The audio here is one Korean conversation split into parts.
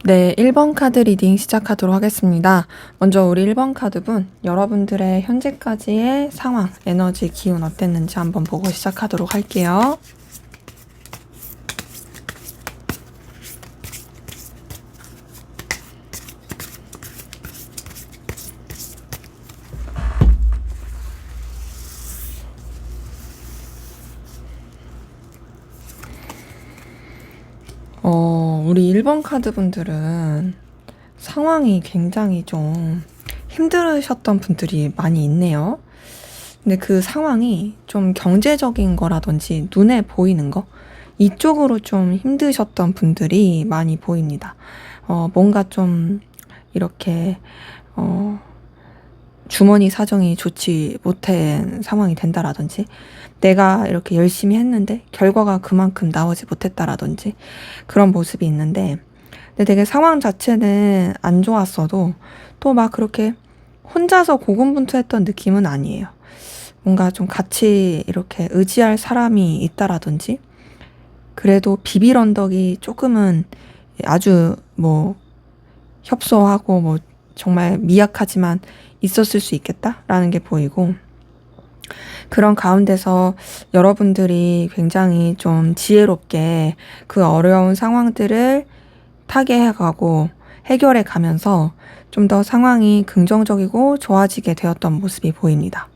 네, 1번 카드 리딩 시작하도록 하겠습니다. 먼저 우리 1번 카드분, 여러분들의 현재까지의 상황, 에너지, 기운 어땠는지 한번 보고 시작하도록 할게요. 우리 1번 카드 분들은 상황이 굉장히 좀 힘들으셨던 분들이 많이 있네요. 근데 그 상황이 좀 경제적인 거라든지 눈에 보이는 거, 이쪽으로 좀 힘드셨던 분들이 많이 보입니다. 뭔가 좀 이렇게, 주머니 사정이 좋지 못한 상황이 된다라든지, 내가 이렇게 열심히 했는데 결과가 그만큼 나오지 못했다라든지 그런 모습이 있는데, 근데 되게 상황 자체는 안 좋았어도 또 막 그렇게 혼자서 고군분투했던 느낌은 아니에요. 뭔가 좀 같이 이렇게 의지할 사람이 있다라든지, 그래도 비빌 언덕이 조금은 아주 뭐 협소하고 뭐 정말 미약하지만 있었을 수 있겠다라는 게 보이고, 그런 가운데서 여러분들이 굉장히 좀 지혜롭게 그 어려운 상황들을 타개해가고 해결해 가면서 좀 더 상황이 긍정적이고 좋아지게 되었던 모습이 보입니다.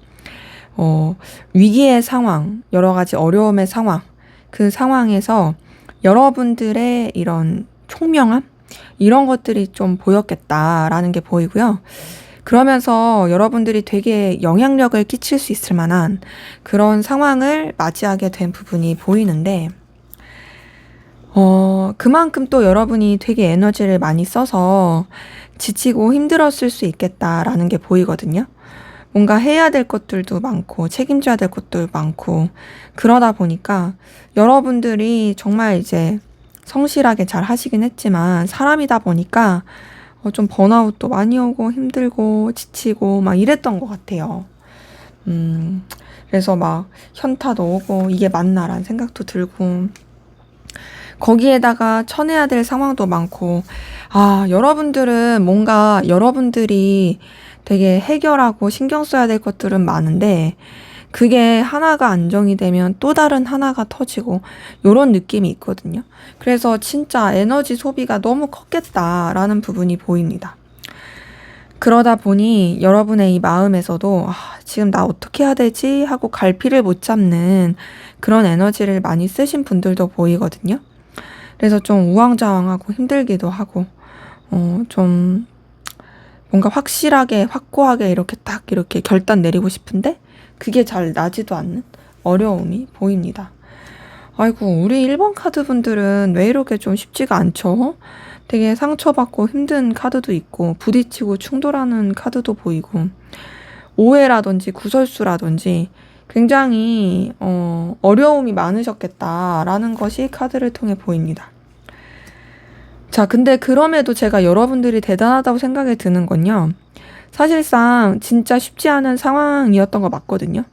위기의 상황, 여러 가지 어려움의 상황, 그 상황에서 여러분들의 이런 총명함? 이런 것들이 좀 보였겠다라는 게 보이고요. 그러면서 여러분들이 되게 영향력을 끼칠 수 있을 만한 그런 상황을 맞이하게 된 부분이 보이는데, 그만큼 또 여러분이 되게 에너지를 많이 써서 지치고 힘들었을 수 있겠다라는 게 보이거든요. 뭔가 해야 될 것들도 많고 책임져야 될 것도 많고, 그러다 보니까 여러분들이 정말 이제 성실하게 잘 하시긴 했지만 사람이다 보니까 좀 번아웃도 많이 오고 힘들고 지치고 막 이랬던 것 같아요. 그래서 막 현타도 오고 이게 맞나라는 생각도 들고, 거기에다가 쳐내야 될 상황도 많고, 여러분들은 뭔가 여러분들이 되게 해결하고 신경 써야 될 것들은 많은데, 그게 하나가 안정이 되면 또 다른 하나가 터지고 요런 느낌이 있거든요. 그래서 진짜 에너지 소비가 너무 컸겠다라는 부분이 보입니다. 그러다 보니 여러분의 이 마음에서도 지금 나 어떻게 해야 되지 하고 갈피를 못 잡는 그런 에너지를 많이 쓰신 분들도 보이거든요. 그래서 좀 우왕좌왕하고 힘들기도 하고, 좀 뭔가 확실하게 확고하게 이렇게 딱 이렇게 결단 내리고 싶은데 그게 잘 나지도 않는 어려움이 보입니다. 아이고, 우리 1번 카드 분들은 왜 이렇게 좀 쉽지가 않죠? 되게 상처받고 힘든 카드도 있고 부딪히고 충돌하는 카드도 보이고, 오해라든지 구설수라든지 굉장히 어려움이 많으셨겠다라는 것이 카드를 통해 보입니다. 자, 근데 그럼에도 제가 여러분들이 대단하다고 생각이 드는 건요, 사실상 진짜 쉽지 않은 상황이었던 거 맞거든요.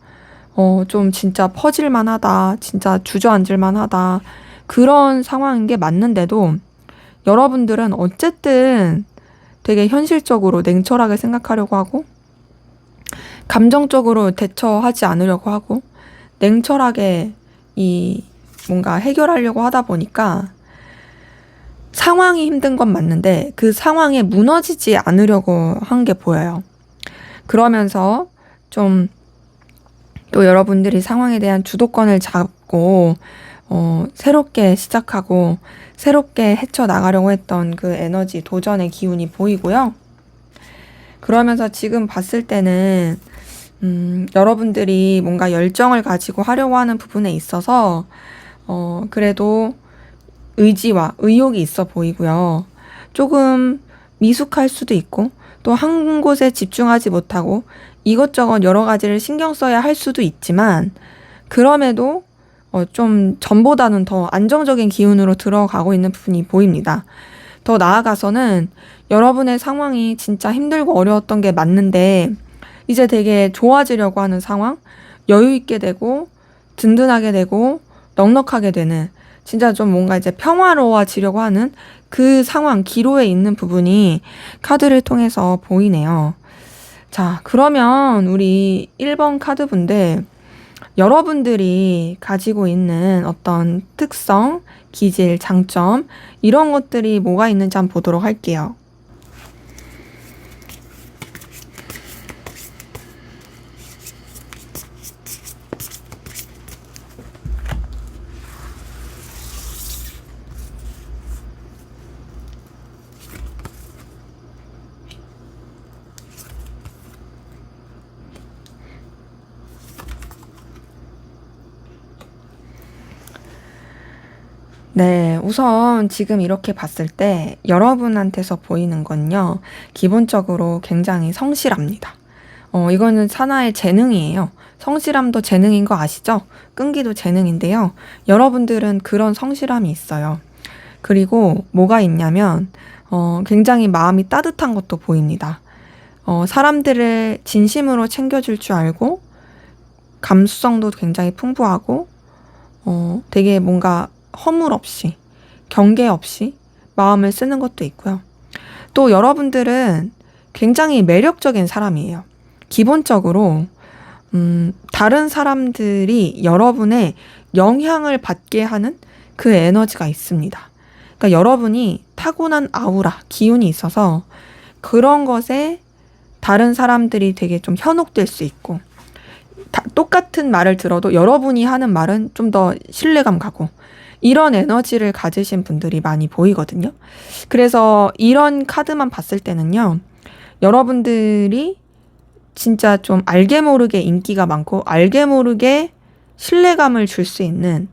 좀 진짜 퍼질만 하다, 진짜 주저앉을만 하다, 그런 상황인 게 맞는데도 여러분들은 어쨌든 되게 현실적으로 냉철하게 생각하려고 하고, 감정적으로 대처하지 않으려고 하고, 냉철하게 뭔가 해결하려고 하다 보니까 상황이 힘든 건 맞는데 그 상황에 무너지지 않으려고 한 게 보여요. 그러면서 좀 또 여러분들이 상황에 대한 주도권을 잡고 새롭게 시작하고 새롭게 헤쳐나가려고 했던 그 에너지, 도전의 기운이 보이고요. 그러면서 지금 봤을 때는 여러분들이 뭔가 열정을 가지고 하려고 하는 부분에 있어서 그래도 의지와 의욕이 있어 보이고요. 조금 미숙할 수도 있고, 또 한 곳에 집중하지 못하고 이것저것 여러 가지를 신경 써야 할 수도 있지만, 그럼에도 좀 전보다는 더 안정적인 기운으로 들어가고 있는 부분이 보입니다. 더 나아가서는 여러분의 상황이 진짜 힘들고 어려웠던 게 맞는데 이제 되게 좋아지려고 하는 상황, 여유 있게 되고 든든하게 되고 넉넉하게 되는, 진짜 좀 뭔가 이제 평화로워지려고 하는 그 상황, 기로에 있는 부분이 카드를 통해서 보이네요. 자, 그러면 우리 1번 카드분들, 여러분들이 가지고 있는 어떤 특성, 기질, 장점, 이런 것들이 뭐가 있는지 한번 보도록 할게요. 네, 우선 지금 이렇게 봤을 때 여러분한테서 보이는 건요, 기본적으로 굉장히 성실합니다. 이거는 하나의 재능이에요. 성실함도 재능인 거 아시죠? 끈기도 재능인데요. 여러분들은 그런 성실함이 있어요. 그리고 뭐가 있냐면, 굉장히 마음이 따뜻한 것도 보입니다. 사람들을 진심으로 챙겨줄 줄 알고, 감수성도 굉장히 풍부하고, 되게 뭔가 허물 없이, 경계 없이 마음을 쓰는 것도 있고요. 또 여러분들은 굉장히 매력적인 사람이에요. 기본적으로, 다른 사람들이 여러분의 영향을 받게 하는 그 에너지가 있습니다. 그러니까 여러분이 타고난 아우라, 기운이 있어서 그런 것에 다른 사람들이 되게 좀 현혹될 수 있고, 똑같은 말을 들어도 여러분이 하는 말은 좀 더 신뢰감 가고, 이런 에너지를 가지신 분들이 많이 보이거든요. 그래서 이런 카드만 봤을 때는요, 여러분들이 진짜 좀 알게 모르게 인기가 많고 알게 모르게 신뢰감을 줄 수 있는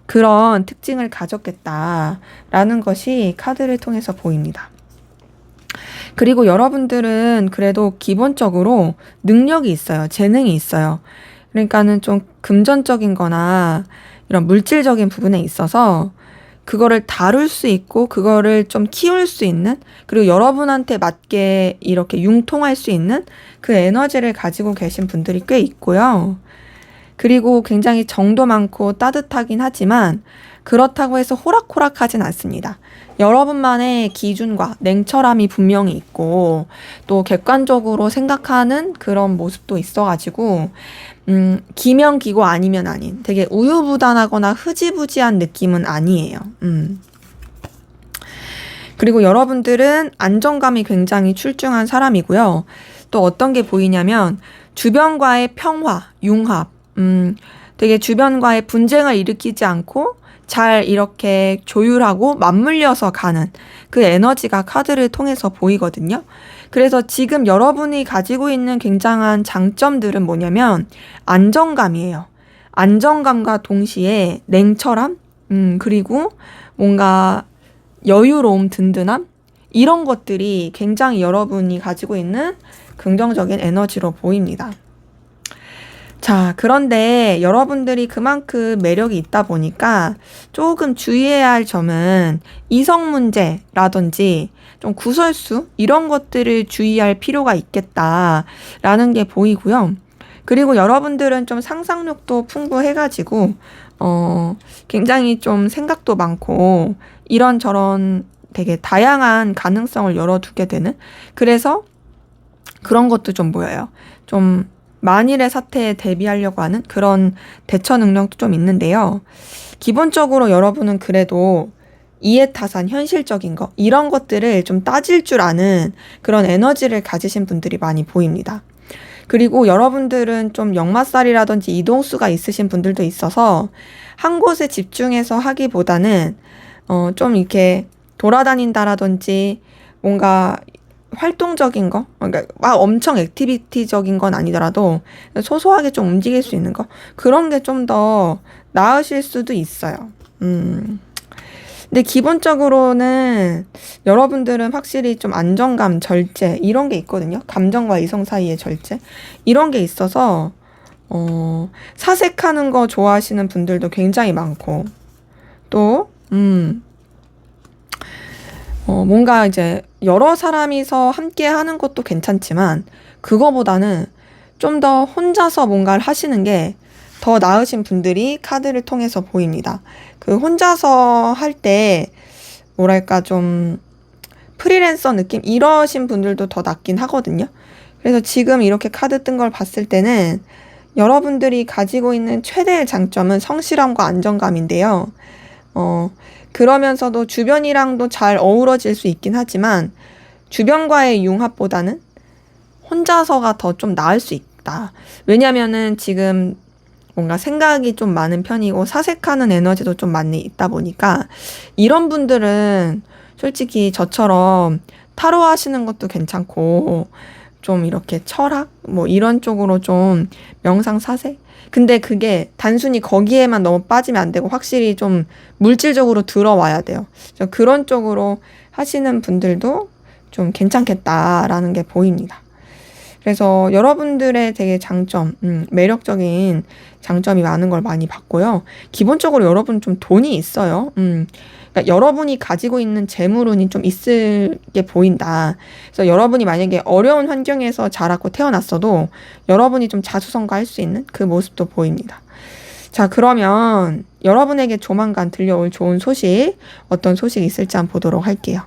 그런 특징을 가졌겠다라는 것이 카드를 통해서 보입니다. 그리고 여러분들은 그래도 기본적으로 능력이 있어요. 재능이 있어요. 그러니까는 좀 금전적인 거나 이런 물질적인 부분에 있어서 그거를 다룰 수 있고 그거를 좀 키울 수 있는, 그리고 여러분한테 맞게 이렇게 융통할 수 있는 그 에너지를 가지고 계신 분들이 꽤 있고요. 그리고 굉장히 정도 많고 따뜻하긴 하지만 그렇다고 해서 호락호락하진 않습니다. 여러분만의 기준과 냉철함이 분명히 있고 또 객관적으로 생각하는 그런 모습도 있어가지고 기면 기고 아니면 아닌, 되게 우유부단하거나 흐지부지한 느낌은 아니에요. 그리고 여러분들은 안정감이 굉장히 출중한 사람이고요. 또 어떤 게 보이냐면 주변과의 평화, 융합, 되게 주변과의 분쟁을 일으키지 않고 잘 이렇게 조율하고 맞물려서 가는 그 에너지가 카드를 통해서 보이거든요. 그래서 지금 여러분이 가지고 있는 굉장한 장점들은 뭐냐면 안정감이에요. 안정감과 동시에 냉철함, 그리고 뭔가 여유로움, 든든함, 이런 것들이 굉장히 여러분이 가지고 있는 긍정적인 에너지로 보입니다. 자, 그런데 여러분들이 그만큼 매력이 있다 보니까 조금 주의해야 할 점은 이성 문제라든지 좀 구설수, 이런 것들을 주의할 필요가 있겠다라는 게 보이고요. 그리고 여러분들은 좀 상상력도 풍부해가지고 굉장히 좀 생각도 많고 이런저런 되게 다양한 가능성을 열어두게 되는, 그래서 그런 것도 좀 보여요. 좀 만일의 사태에 대비하려고 하는 그런 대처 능력도 좀 있는데요. 기본적으로 여러분은 그래도 이해타산, 현실적인 거, 이런 것들을 좀 따질 줄 아는 그런 에너지를 가지신 분들이 많이 보입니다. 그리고 여러분들은 좀 역마살이라든지 이동수가 있으신 분들도 있어서 한 곳에 집중해서 하기보다는 좀 이렇게 돌아다닌다라든지 뭔가 활동적인 거, 그러니까 막 엄청 액티비티적인 건 아니더라도 소소하게 좀 움직일 수 있는 거, 그런 게 좀 더 나으실 수도 있어요. 근데 기본적으로는 여러분들은 확실히 좀 안정감, 절제, 이런 게 있거든요. 감정과 이성 사이의 절제, 이런 게 있어서 사색하는 거 좋아하시는 분들도 굉장히 많고, 또 뭔가 이제 여러 사람이서 함께 하는 것도 괜찮지만 그거보다는 좀 더 혼자서 뭔가를 하시는 게 더 나으신 분들이 카드를 통해서 보입니다. 그 혼자서 할 때 뭐랄까 좀 프리랜서 느낌 이러신 분들도 더 낫긴 하거든요. 그래서 지금 이렇게 카드 뜬 걸 봤을 때는 여러분들이 가지고 있는 최대의 장점은 성실함과 안정감인데요. 그러면서도 주변이랑도 잘 어우러질 수 있긴 하지만 주변과의 융합보다는 혼자서가 더 좀 나을 수 있다. 왜냐면은 지금 뭔가 생각이 좀 많은 편이고 사색하는 에너지도 좀 많이 있다 보니까 이런 분들은 솔직히 저처럼 타로 하시는 것도 괜찮고 좀 이렇게 철학 뭐 이런 쪽으로 좀 명상 사색 근데 그게 단순히 거기에만 너무 빠지면 안 되고 확실히 좀 물질적으로 들어와야 돼요. 그래서 그런 쪽으로 하시는 분들도 좀 괜찮겠다라는 게 보입니다. 그래서 여러분들의 되게 장점, 매력적인 장점이 많은 걸 많이 봤고요. 기본적으로 여러분 좀 돈이 있어요. 그러니까 여러분이 가지고 있는 재물운이 좀 있을 게 보인다. 그래서 여러분이 만약에 어려운 환경에서 자랐고 태어났어도 여러분이 좀 자수성가할 수 있는 그 모습도 보입니다. 자, 그러면 여러분에게 조만간 들려올 좋은 소식, 어떤 소식이 있을지 한번 보도록 할게요.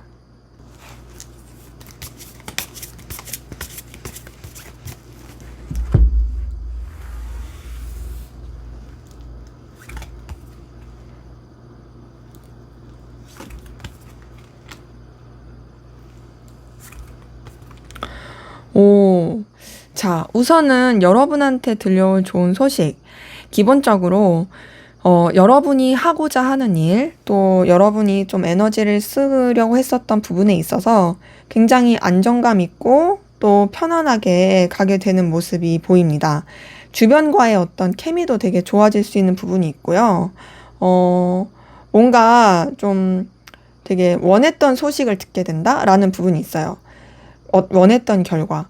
오, 자, 우선은 여러분한테 들려올 좋은 소식. 기본적으로, 여러분이 하고자 하는 일, 또 여러분이 좀 에너지를 쓰려고 했었던 부분에 있어서 굉장히 안정감 있고 또 편안하게 가게 되는 모습이 보입니다. 주변과의 어떤 케미도 되게 좋아질 수 있는 부분이 있고요. 뭔가 좀 되게 원했던 소식을 듣게 된다라는 부분이 있어요. 원했던 결과.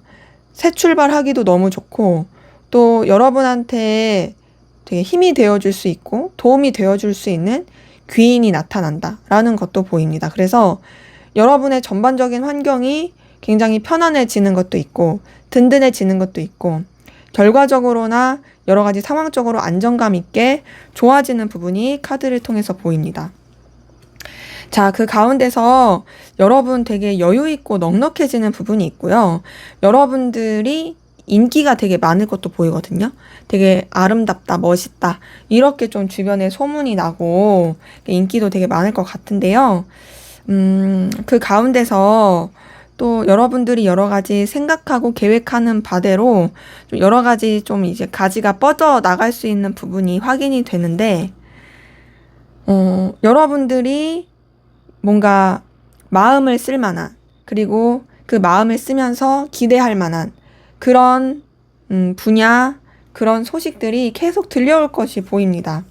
새 출발하기도 너무 좋고, 또 여러분한테 되게 힘이 되어줄 수 있고, 도움이 되어줄 수 있는 귀인이 나타난다라는 것도 보입니다. 그래서 여러분의 전반적인 환경이 굉장히 편안해지는 것도 있고, 든든해지는 것도 있고, 결과적으로나 여러 가지 상황적으로 안정감 있게 좋아지는 부분이 카드를 통해서 보입니다. 자, 그 가운데서 여러분 되게 여유 있고 넉넉해지는 부분이 있고요. 여러분들이 인기가 되게 많을 것도 보이거든요. 되게 아름답다, 멋있다. 이렇게 좀 주변에 소문이 나고 인기도 되게 많을 것 같은데요. 그 가운데서 또 여러분들이 여러 가지 생각하고 계획하는 바대로 좀 여러 가지 좀 이제 가지가 뻗어 나갈 수 있는 부분이 확인이 되는데, 여러분들이 뭔가 마음을 쓸 만한, 그리고 그 마음을 쓰면서 기대할 만한 그런 분야, 그런 소식들이 계속 들려올 것이 보입니다.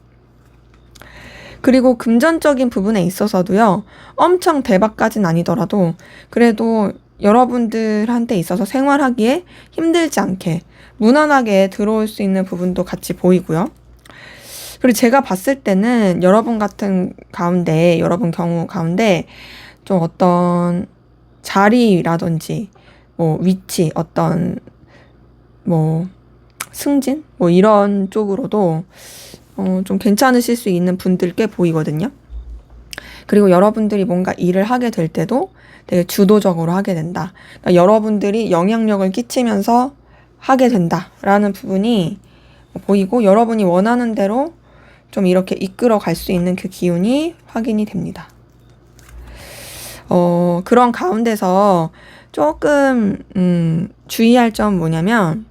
그리고 금전적인 부분에 있어서도요, 엄청 대박까진 아니더라도 그래도 여러분들한테 있어서 생활하기에 힘들지 않게 무난하게 들어올 수 있는 부분도 같이 보이고요. 그리고 제가 봤을 때는 여러분 경우 가운데 좀 어떤 자리라든지 뭐 위치, 어떤 뭐 승진 뭐 이런 쪽으로도 좀 괜찮으실 수 있는 분들 꽤 보이거든요. 그리고 여러분들이 뭔가 일을 하게 될 때도 되게 주도적으로 하게 된다. 그러니까 여러분들이 영향력을 끼치면서 하게 된다라는 부분이 보이고, 여러분이 원하는 대로 좀 이렇게 이끌어 갈 수 있는 그 기운이 확인이 됩니다. 그런 가운데서 조금 주의할 점 뭐냐면,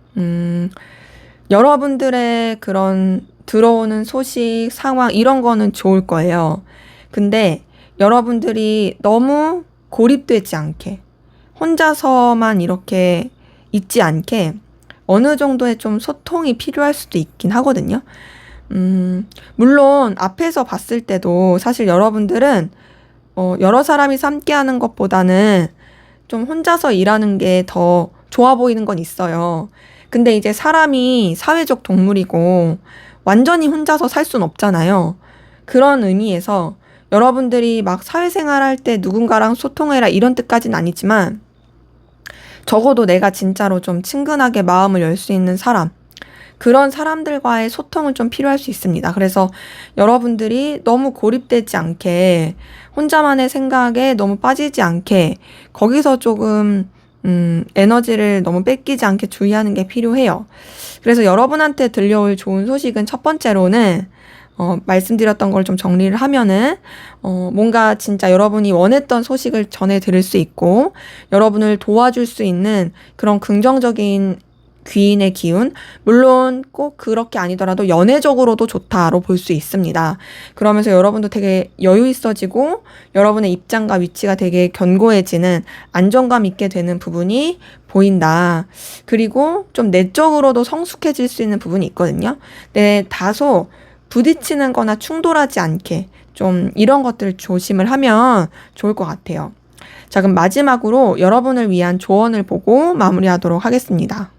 여러분들의 그런 들어오는 소식, 상황 이런 거는 좋을 거예요. 근데 여러분들이 너무 고립되지 않게, 혼자서만 이렇게 있지 않게 어느 정도의 좀 소통이 필요할 수도 있긴 하거든요. 물론 앞에서 봤을 때도 사실 여러분들은 여러 사람이 함께하는 것보다는 좀 혼자서 일하는 게 더 좋아 보이는 건 있어요. 근데 이제 사람이 사회적 동물이고 완전히 혼자서 살 순 없잖아요. 그런 의미에서 여러분들이 막 사회생활 할 때 누군가랑 소통해라 이런 뜻까지는 아니지만, 적어도 내가 진짜로 좀 친근하게 마음을 열 수 있는 사람, 그런 사람들과의 소통은 좀 필요할 수 있습니다. 그래서 여러분들이 너무 고립되지 않게 혼자만의 생각에 너무 빠지지 않게 거기서 조금 에너지를 너무 뺏기지 않게 주의하는 게 필요해요. 그래서 여러분한테 들려올 좋은 소식은 첫 번째로는 말씀드렸던 걸 좀 정리를 하면은, 뭔가 진짜 여러분이 원했던 소식을 전해 들을 수 있고, 여러분을 도와줄 수 있는 그런 긍정적인 귀인의 기운, 물론 꼭 그렇게 아니더라도 연애적으로도 좋다로 볼 수 있습니다. 그러면서 여러분도 되게 여유 있어지고 여러분의 입장과 위치가 되게 견고해지는 안정감 있게 되는 부분이 보인다. 그리고 좀 내적으로도 성숙해질 수 있는 부분이 있거든요. 네, 다소 부딪히는 거나 충돌하지 않게 좀 이런 것들을 조심을 하면 좋을 것 같아요. 자, 그럼 마지막으로 여러분을 위한 조언을 보고 마무리하도록 하겠습니다.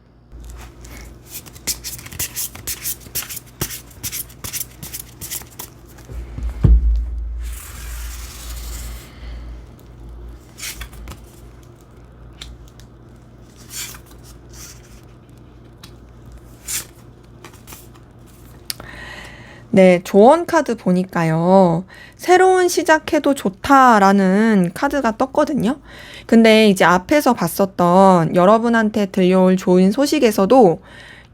네, 조언 카드 보니까요. 새로운 시작해도 좋다라는 카드가 떴거든요. 근데 이제 앞에서 봤었던 여러분한테 들려올 좋은 소식에서도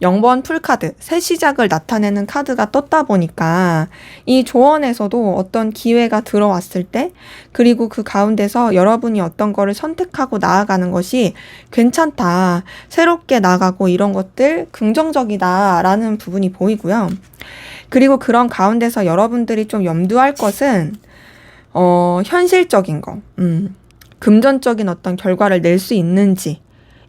0번 풀카드, 새 시작을 나타내는 카드가 떴다 보니까 이 조언에서도 어떤 기회가 들어왔을 때, 그리고 그 가운데서 여러분이 어떤 거를 선택하고 나아가는 것이 괜찮다, 새롭게 나가고 이런 것들 긍정적이다라는 부분이 보이고요. 그리고 그런 가운데서 여러분들이 좀 염두할 것은, 현실적인 거, 금전적인 어떤 결과를 낼 수 있는지,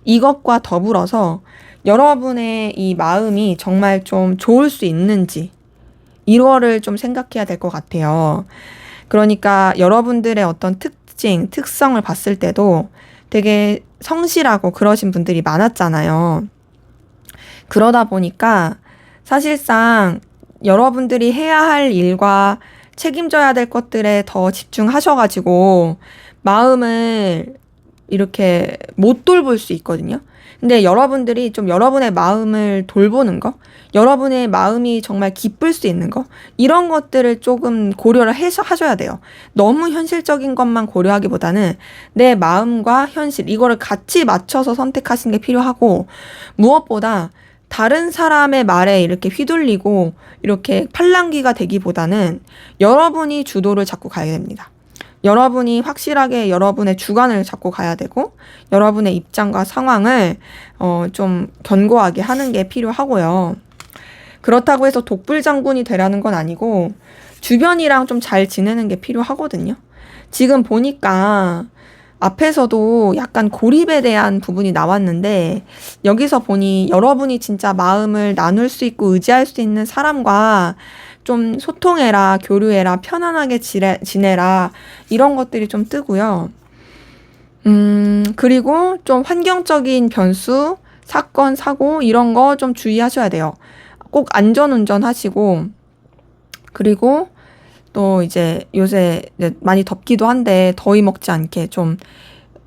이것과 더불어서 여러분의 이 마음이 정말 좀 좋을 수 있는지, 이거를 좀 생각해야 될 것 같아요. 그러니까 여러분들의 어떤 특징, 특성을 봤을 때도 되게 성실하고 그러신 분들이 많았잖아요. 그러다 보니까 사실상 여러분들이 해야 할 일과 책임져야 될 것들에 더 집중하셔가지고 마음을 이렇게 못 돌볼 수 있거든요. 근데 여러분들이 좀 여러분의 마음을 돌보는 거, 여러분의 마음이 정말 기쁠 수 있는 거, 이런 것들을 조금 고려를 하셔야 돼요. 너무 현실적인 것만 고려하기보다는 내 마음과 현실, 이거를 같이 맞춰서 선택하시는 게 필요하고, 무엇보다 다른 사람의 말에 이렇게 휘둘리고 이렇게 팔랑귀가 되기보다는 여러분이 주도를 잡고 가야 됩니다. 여러분이 확실하게 여러분의 주관을 잡고 가야 되고, 여러분의 입장과 상황을 좀 견고하게 하는 게 필요하고요. 그렇다고 해서 독불장군이 되라는 건 아니고 주변이랑 좀 잘 지내는 게 필요하거든요. 지금 보니까 앞에서도 약간 고립에 대한 부분이 나왔는데, 여기서 보니 여러분이 진짜 마음을 나눌 수 있고 의지할 수 있는 사람과 좀 소통해라, 교류해라, 편안하게 지내라, 이런 것들이 좀 뜨고요. 그리고 좀 환경적인 변수, 사건, 사고, 이런 거 좀 주의하셔야 돼요. 꼭 안전운전 하시고, 그리고 또 이제 요새 많이 덥기도 한데 더위 먹지 않게 좀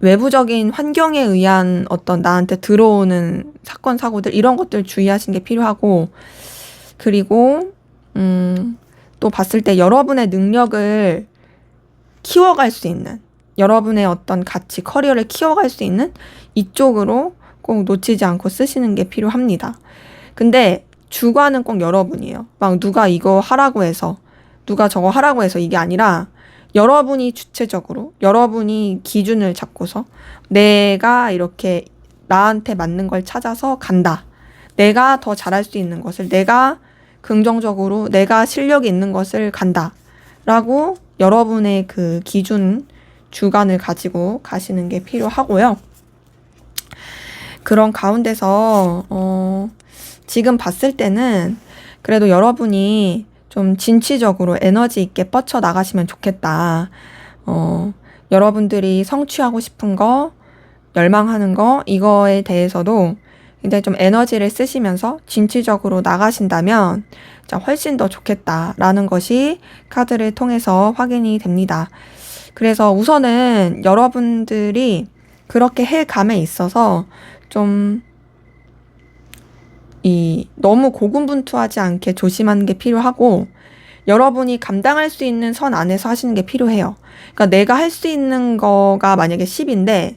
외부적인 환경에 의한 어떤 나한테 들어오는 사건, 사고들, 이런 것들 주의하시는 게 필요하고, 그리고 또 봤을 때 여러분의 능력을 키워갈 수 있는, 여러분의 어떤 가치, 커리어를 키워갈 수 있는 이쪽으로 꼭 놓치지 않고 쓰시는 게 필요합니다. 근데 주관은 꼭 여러분이에요. 막 누가 이거 하라고 해서, 누가 저거 하라고 해서 이게 아니라 여러분이 주체적으로, 여러분이 기준을 잡고서 내가 이렇게 나한테 맞는 걸 찾아서 간다. 내가 더 잘할 수 있는 것을, 내가 긍정적으로 내가 실력이 있는 것을 간다. 라고 여러분의 그 기준, 주관을 가지고 가시는 게 필요하고요. 그런 가운데서 지금 봤을 때는 그래도 여러분이 좀 진취적으로 에너지 있게 뻗쳐 나가시면 좋겠다. 여러분들이 성취하고 싶은 거, 열망하는 거, 이거에 대해서도 굉장히 좀 에너지를 쓰시면서 진취적으로 나가신다면 훨씬 더 좋겠다라는 것이 카드를 통해서 확인이 됩니다. 그래서 우선은 여러분들이 그렇게 해감에 있어서 좀 너무 고군분투하지 않게 조심하는 게 필요하고, 여러분이 감당할 수 있는 선 안에서 하시는 게 필요해요. 그러니까 내가 할 수 있는 거가 만약에 10인데,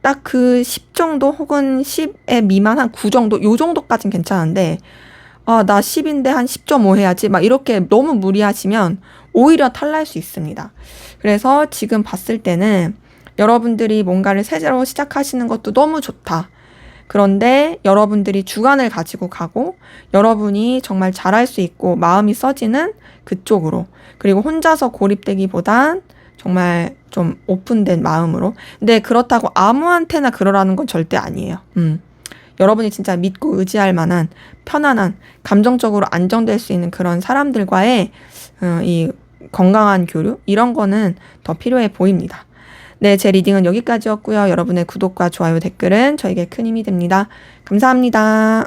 딱 그 10 정도 혹은 10에 미만 한 9 정도, 요 정도까진 괜찮은데, 나 10인데 한 10.5 해야지. 막 이렇게 너무 무리하시면 오히려 탈날 수 있습니다. 그래서 지금 봤을 때는 여러분들이 뭔가를 새로 시작하시는 것도 너무 좋다. 그런데 여러분들이 주관을 가지고 가고 여러분이 정말 잘할 수 있고 마음이 써지는 그쪽으로, 그리고 혼자서 고립되기보단 정말 좀 오픈된 마음으로. 근데 그렇다고 아무한테나 그러라는 건 절대 아니에요. 여러분이 진짜 믿고 의지할 만한 편안한 감정적으로 안정될 수 있는 그런 사람들과의 이 건강한 교류, 이런 거는 더 필요해 보입니다. 네, 제 리딩은 여기까지였고요. 여러분의 구독과 좋아요, 댓글은 저에게 큰 힘이 됩니다. 감사합니다.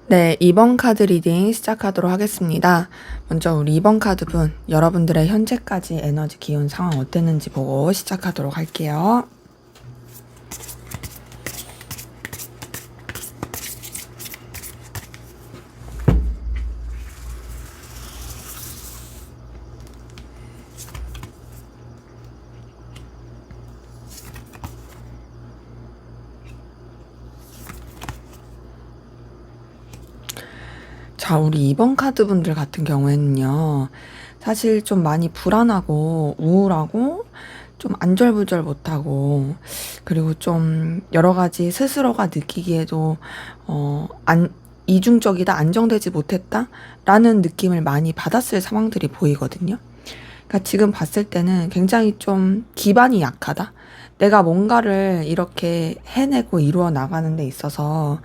네, 2번 카드 리딩 시작하도록 하겠습니다. 먼저 우리 2번 카드분, 여러분들의 현재까지 에너지 기운 상황 어땠는지 보고 시작하도록 할게요. 자, 우리 2번 카드 분들 같은 경우에는요, 사실 좀 많이 불안하고 우울하고 좀 안절부절 못하고, 그리고 좀 여러 가지 스스로가 느끼기에도 이중적이다, 안정되지 못했다 라는 느낌을 많이 받았을 상황들이 보이거든요. 그러니까 지금 봤을 때는 굉장히 좀 기반이 약하다. 내가 뭔가를 이렇게 해내고 이루어 나가는 데 있어서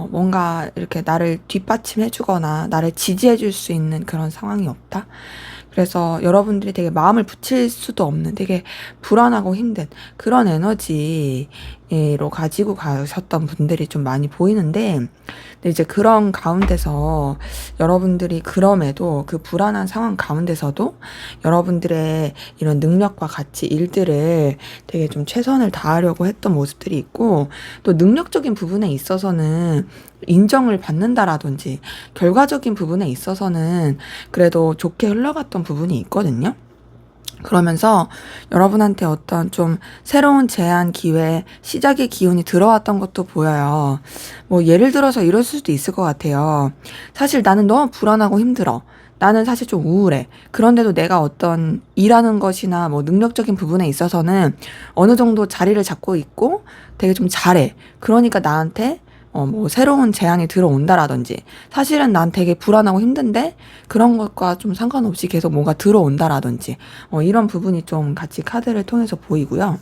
뭔가 이렇게 나를 뒷받침해주거나 나를 지지해줄 수 있는 그런 상황이 없다. 그래서 여러분들이 되게 마음을 붙일 수도 없는 되게 불안하고 힘든 그런 에너지로 가지고 가셨던 분들이 좀 많이 보이는데, 근데 이제 그런 가운데서 여러분들이 그럼에도 그 불안한 상황 가운데서도 여러분들의 이런 능력과 가치, 일들을 되게 좀 최선을 다하려고 했던 모습들이 있고, 또 능력적인 부분에 있어서는 인정을 받는다라든지 결과적인 부분에 있어서는 그래도 좋게 흘러갔던 부분이 있거든요. 그러면서 여러분한테 어떤 좀 새로운 제안, 기회, 시작의 기운이 들어왔던 것도 보여요. 뭐 예를 들어서 이럴 수도 있을 것 같아요. 사실 나는 너무 불안하고 힘들어. 나는 사실 좀 우울해. 그런데도 내가 어떤 일하는 것이나 뭐 능력적인 부분에 있어서는 어느 정도 자리를 잡고 있고 되게 좀 잘해. 그러니까 나한테 뭐 새로운 제안이 들어온다라든지, 사실은 난 되게 불안하고 힘든데 그런 것과 좀 상관없이 계속 뭔가 들어온다라든지, 이런 부분이 좀 같이 카드를 통해서 보이고요.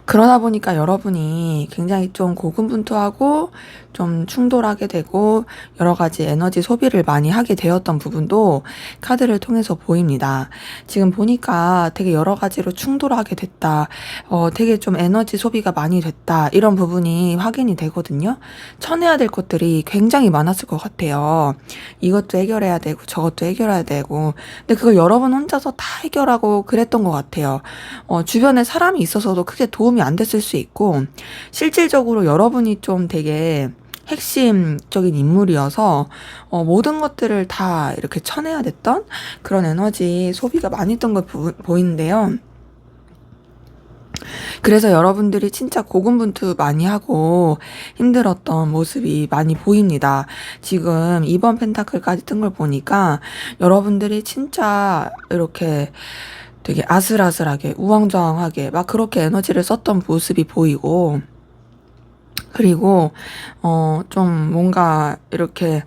그러다 보니까 여러분이 굉장히 좀 고군분투하고 좀 충돌하게 되고 여러 가지 에너지 소비를 많이 하게 되었던 부분도 카드를 통해서 보입니다. 지금 보니까 되게 여러 가지로 충돌하게 됐다. 되게 좀 에너지 소비가 많이 됐다. 이런 부분이 확인이 되거든요. 쳐내야 될 것들이 굉장히 많았을 것 같아요. 이것도 해결해야 되고 저것도 해결해야 되고. 근데 그걸 여러분 혼자서 다 해결하고 그랬던 것 같아요. 주변에 사람이 있어서도 크게 도움이 안 됐을 수 있고, 실질적으로 여러분이 좀 되게 핵심적인 인물이어서 모든 것들을 다 이렇게 쳐내야 됐던 그런 에너지 소비가 많이 했던 걸 보이는데요. 그래서 여러분들이 진짜 고군분투 많이 하고 힘들었던 모습이 많이 보입니다. 지금 2번 펜타클까지 뜬 걸 보니까 여러분들이 진짜 이렇게 되게 아슬아슬하게 우왕좌왕하게 막 그렇게 에너지를 썼던 모습이 보이고, 그리고 좀 뭔가 이렇게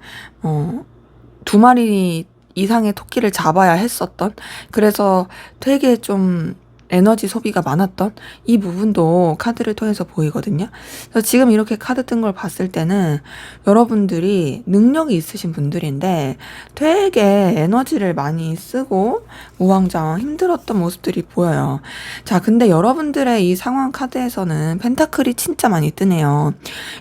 2마리 이상의 토끼를 잡아야 했었던, 그래서 되게 좀 에너지 소비가 많았던 이 부분도 카드를 통해서 보이거든요. 그래서 지금 이렇게 카드 뜬 걸 봤을 때는 여러분들이 능력이 있으신 분들인데 되게 에너지를 많이 쓰고 우왕좌왕 힘들었던 모습들이 보여요. 자, 근데 여러분들의 이 상황 카드에서는 펜타클이 진짜 많이 뜨네요.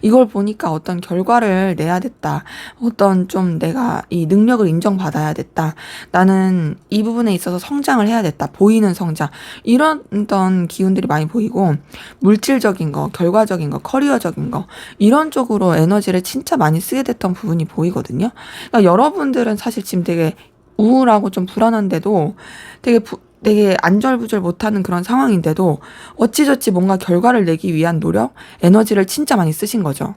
이걸 보니까 어떤 결과를 내야 됐다. 어떤 좀 내가 이 능력을 인정받아야 됐다. 나는 이 부분에 있어서 성장을 해야 됐다. 보이는 성장. 이런 이런 기운들이 많이 보이고, 물질적인 거, 결과적인 거, 커리어적인 거, 이런 쪽으로 에너지를 진짜 많이 쓰게 됐던 부분이 보이거든요. 그러니까 여러분들은 사실 지금 되게 우울하고 좀 불안한데도 되게 안절부절 못하는 그런 상황인데도 어찌저찌 뭔가 결과를 내기 위한 노력, 에너지를 진짜 많이 쓰신 거죠.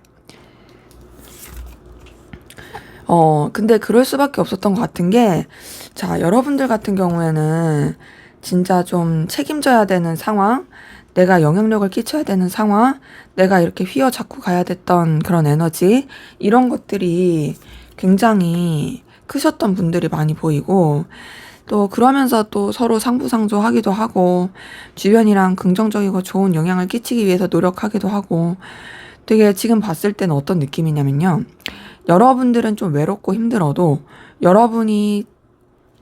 근데 그럴 수밖에 없었던 것 같은 게, 자, 여러분들 같은 경우에는 진짜 좀 책임져야 되는 상황, 내가 영향력을 끼쳐야 되는 상황, 내가 이렇게 휘어잡고 가야 됐던 그런 에너지, 이런 것들이 굉장히 크셨던 분들이 많이 보이고, 또 그러면서 또 서로 상부상조하기도 하고, 주변이랑 긍정적이고 좋은 영향을 끼치기 위해서 노력하기도 하고, 되게 지금 봤을 때는 어떤 느낌이냐면요. 여러분들은 좀 외롭고 힘들어도 여러분이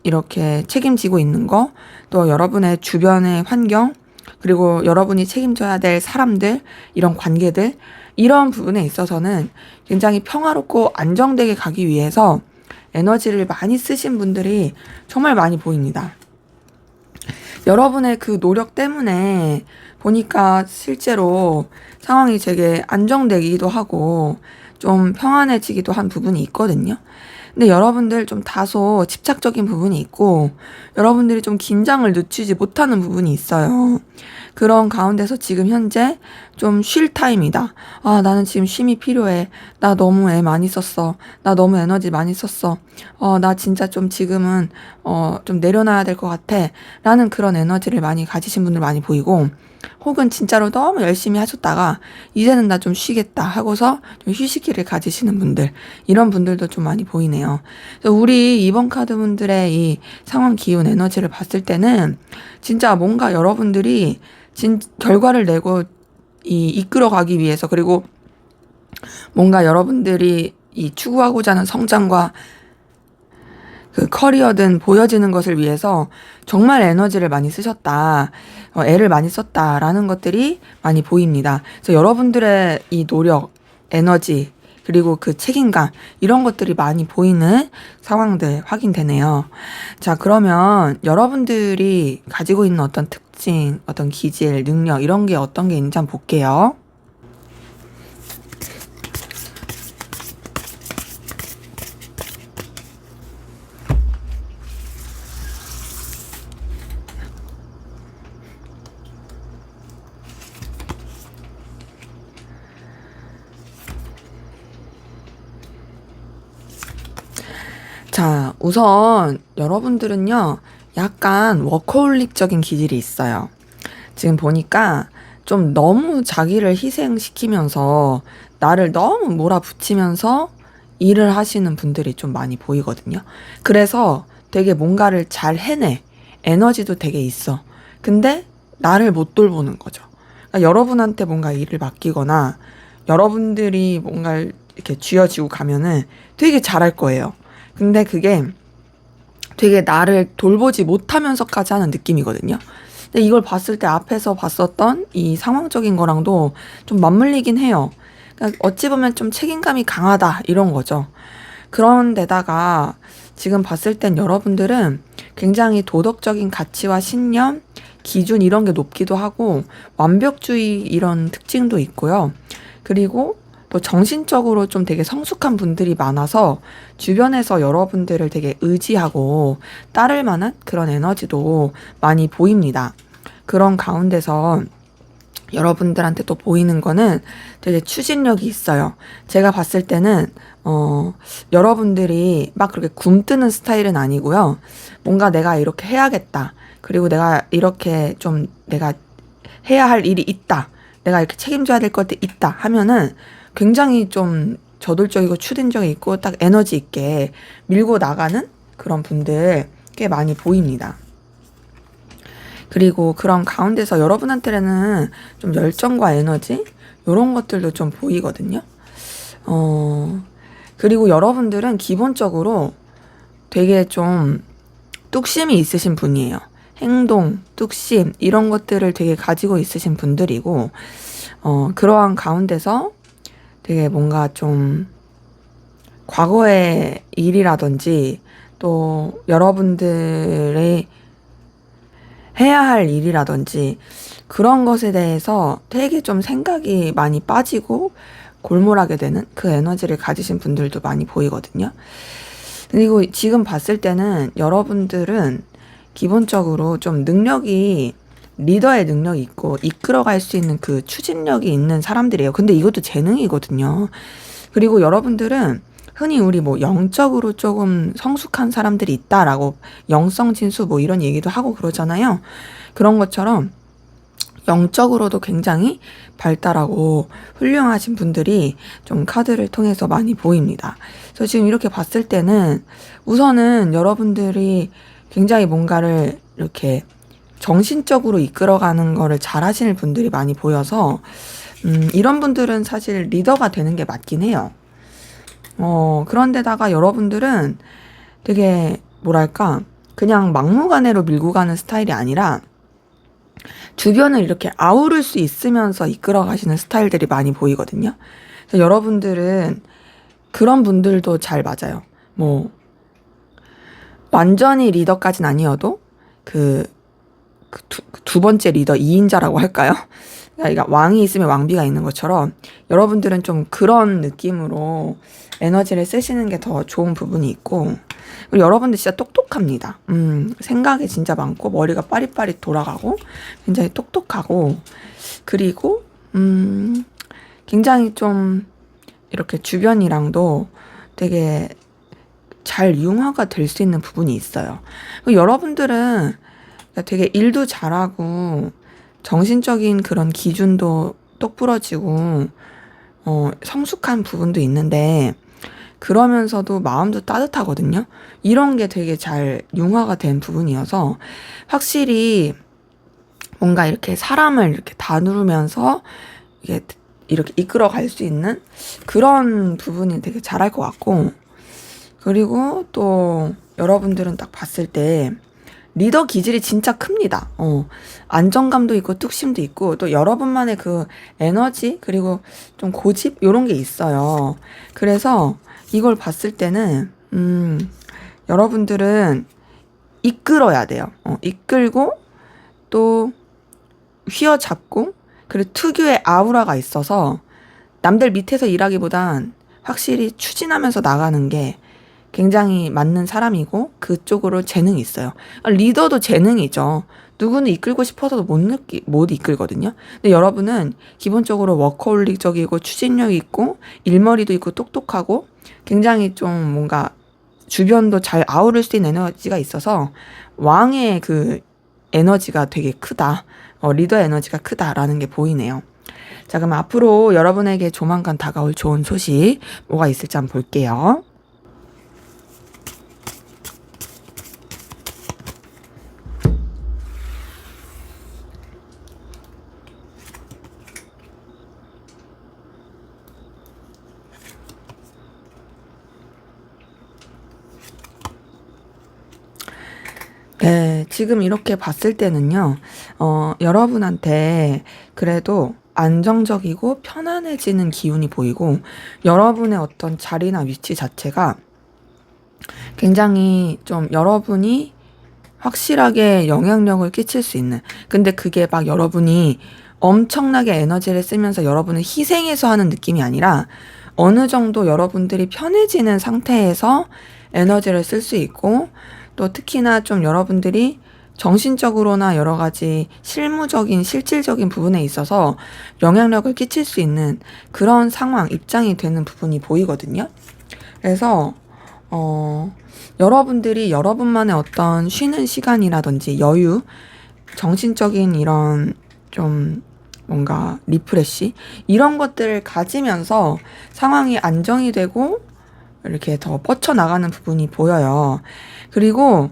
이렇게 책임지고 있는 거, 또 여러분의 주변의 환경, 그리고 여러분이 책임져야 될 사람들, 이런 관계들, 이런 부분에 있어서는 굉장히 평화롭고 안정되게 가기 위해서 에너지를 많이 쓰신 분들이 정말 많이 보입니다. 여러분의 그 노력 때문에 보니까 실제로 상황이 되게 안정되기도 하고 좀 평안해지기도 한 부분이 있거든요. 근데 여러분들 좀 다소 집착적인 부분이 있고 여러분들이 좀 긴장을 늦추지 못하는 부분이 있어요. 그런 가운데서 지금 현재 좀 쉴 타임이다. 아, 나는 지금 쉼이 필요해. 나 너무 애 많이 썼어. 나 너무 에너지 많이 썼어. 나 진짜 좀 지금은 좀 내려놔야 될 것 같아. 라는 그런 에너지를 많이 가지신 분들 많이 보이고, 혹은 진짜로 너무 열심히 하셨다가 이제는 나 좀 쉬겠다 하고서 좀 휴식기를 가지시는 분들, 이런 분들도 좀 많이 보이네요. 그래서 우리 이번 카드 분들의 이 상황 기운 에너지를 봤을 때는 진짜 뭔가 여러분들이 결과를 내고 이끌어가기 위해서, 그리고 뭔가 여러분들이 이 추구하고자 하는 성장과 그 커리어든 보여지는 것을 위해서 정말 에너지를 많이 쓰셨다, 애를 많이 썼다라는 것들이 많이 보입니다. 그래서 여러분들의 이 노력, 에너지, 그리고 그 책임감, 이런 것들이 많이 보이는 상황들 확인되네요. 자, 그러면 여러분들이 가지고 있는 어떤 특징, 어떤 기질, 능력, 이런 게 어떤 게 있는지 한번 볼게요. 자, 우선 여러분들은요, 약간 워커홀릭적인 기질이 있어요. 지금 보니까 좀 너무 자기를 희생시키면서 나를 너무 몰아붙이면서 일을 하시는 분들이 좀 많이 보이거든요. 그래서 되게 뭔가를 잘 해내. 에너지도 되게 있어. 근데 나를 못 돌보는 거죠. 그러니까 여러분한테 뭔가 일을 맡기거나 여러분들이 뭔가를 이렇게 쥐어지고 가면은 되게 잘할 거예요. 근데 그게 되게 나를 돌보지 못하면서까지 하는 느낌이거든요. 근데 이걸 봤을 때 앞에서 봤었던 이 상황적인 거랑도 좀 맞물리긴 해요. 그러니까 어찌 보면 좀 책임감이 강하다, 이런 거죠. 그런데다가 지금 봤을 땐 여러분들은 굉장히 도덕적인 가치와 신념, 기준, 이런 게 높기도 하고 완벽주의, 이런 특징도 있고요. 그리고 또 정신적으로 좀 되게 성숙한 분들이 많아서 주변에서 여러분들을 되게 의지하고 따를 만한 그런 에너지도 많이 보입니다. 그런 가운데서 여러분들한테 또 보이는 거는 되게 추진력이 있어요. 제가 봤을 때는 여러분들이 막 그렇게 굼뜨는 스타일은 아니고요. 뭔가 내가 이렇게 해야겠다. 그리고 내가 이렇게 좀 내가 해야 할 일이 있다. 내가 이렇게 책임져야 될 것들이 있다 하면은 굉장히 좀 저돌적이고 추진력이 있고 딱 에너지 있게 밀고 나가는 그런 분들 꽤 많이 보입니다. 그리고 그런 가운데서 여러분한테는 좀 열정과 에너지, 이런 것들도 좀 보이거든요. 그리고 여러분들은 기본적으로 되게 좀 뚝심이 있으신 분이에요. 행동, 뚝심, 이런 것들을 되게 가지고 있으신 분들이고, 그러한 가운데서 되게 뭔가 좀 과거의 일이라든지 또 여러분들의 해야 할 일이라든지 그런 것에 대해서 되게 좀 생각이 많이 빠지고 골몰하게 되는 그 에너지를 가지신 분들도 많이 보이거든요. 그리고 지금 봤을 때는 여러분들은 기본적으로 좀 능력이 리더의 능력이 있고 이끌어갈 수 있는 그 추진력이 있는 사람들이에요. 근데 이것도 재능이거든요. 그리고 여러분들은 흔히 우리 뭐 영적으로 조금 성숙한 사람들이 있다라고 영성 진수 뭐 이런 얘기도 하고 그러잖아요. 그런 것처럼 영적으로도 굉장히 발달하고 훌륭하신 분들이 좀 카드를 통해서 많이 보입니다. 그래서 지금 이렇게 봤을 때는 우선은 여러분들이 굉장히 뭔가를 이렇게 정신적으로 이끌어가는 거를 잘 하시는 분들이 많이 보여서 이런 분들은 사실 리더가 되는 게 맞긴 해요. 그런데다가 여러분들은 되게 뭐랄까 그냥 막무가내로 밀고 가는 스타일이 아니라 주변을 이렇게 아우를 수 있으면서 이끌어 가시는 스타일들이 많이 보이거든요. 그래서 여러분들은 그런 분들도 잘 맞아요. 뭐 완전히 리더까지는 아니어도 두 번째 리더 2인자라고 할까요? 그러니까 왕이 있으면 왕비가 있는 것처럼 여러분들은 좀 그런 느낌으로 에너지를 쓰시는 게 더 좋은 부분이 있고, 그리고 여러분들 진짜 똑똑합니다. 생각이 진짜 많고 머리가 빠릿빠릿 돌아가고 굉장히 똑똑하고, 그리고 굉장히 좀 이렇게 주변이랑도 되게 잘 융화가 될 수 있는 부분이 있어요. 여러분들은 되게 일도 잘하고 정신적인 그런 기준도 똑부러지고 성숙한 부분도 있는데 그러면서도 마음도 따뜻하거든요. 이런 게 되게 잘 융화가 된 부분이어서 확실히 뭔가 이렇게 사람을 이렇게 다루면서 이렇게 이끌어 갈 수 있는 그런 부분이 되게 잘할 것 같고, 그리고 또 여러분들은 딱 봤을 때 리더 기질이 진짜 큽니다. 안정감도 있고 뚝심도 있고 또 여러분만의 그 에너지 그리고 좀 고집 이런 게 있어요. 그래서 이걸 봤을 때는 여러분들은 이끌어야 돼요. 이끌고 또 휘어잡고 그리고 특유의 아우라가 있어서 남들 밑에서 일하기보단 확실히 추진하면서 나가는 게 굉장히 맞는 사람이고 그쪽으로 재능이 있어요. 리더도 재능이죠. 누구는 이끌고 싶어서도 못 이끌거든요. 근데 여러분은 기본적으로 워커홀릭적이고 추진력이 있고 일머리도 있고 똑똑하고 굉장히 좀 뭔가 주변도 잘 아우를 수 있는 에너지가 있어서 왕의 그 에너지가 되게 크다. 리더 에너지가 크다라는 게 보이네요. 자, 그럼 앞으로 여러분에게 조만간 다가올 좋은 소식 뭐가 있을지 한번 볼게요. 네, 지금 이렇게 봤을 때는요, 여러분한테 그래도 안정적이고 편안해지는 기운이 보이고, 여러분의 어떤 자리나 위치 자체가 굉장히 좀 여러분이 확실하게 영향력을 끼칠 수 있는, 근데 그게 막 여러분이 엄청나게 에너지를 쓰면서 여러분을 희생해서 하는 느낌이 아니라 어느 정도 여러분들이 편해지는 상태에서 에너지를 쓸 수 있고, 또 특히나 좀 여러분들이 정신적으로나 여러 가지 실무적인 실질적인 부분에 있어서 영향력을 끼칠 수 있는 그런 상황, 입장이 되는 부분이 보이거든요. 그래서 여러분들이 여러분만의 어떤 쉬는 시간이라든지 여유, 정신적인 이런 좀 뭔가 리프레시 이런 것들을 가지면서 상황이 안정이 되고 이렇게 더 뻗쳐나가는 부분이 보여요. 그리고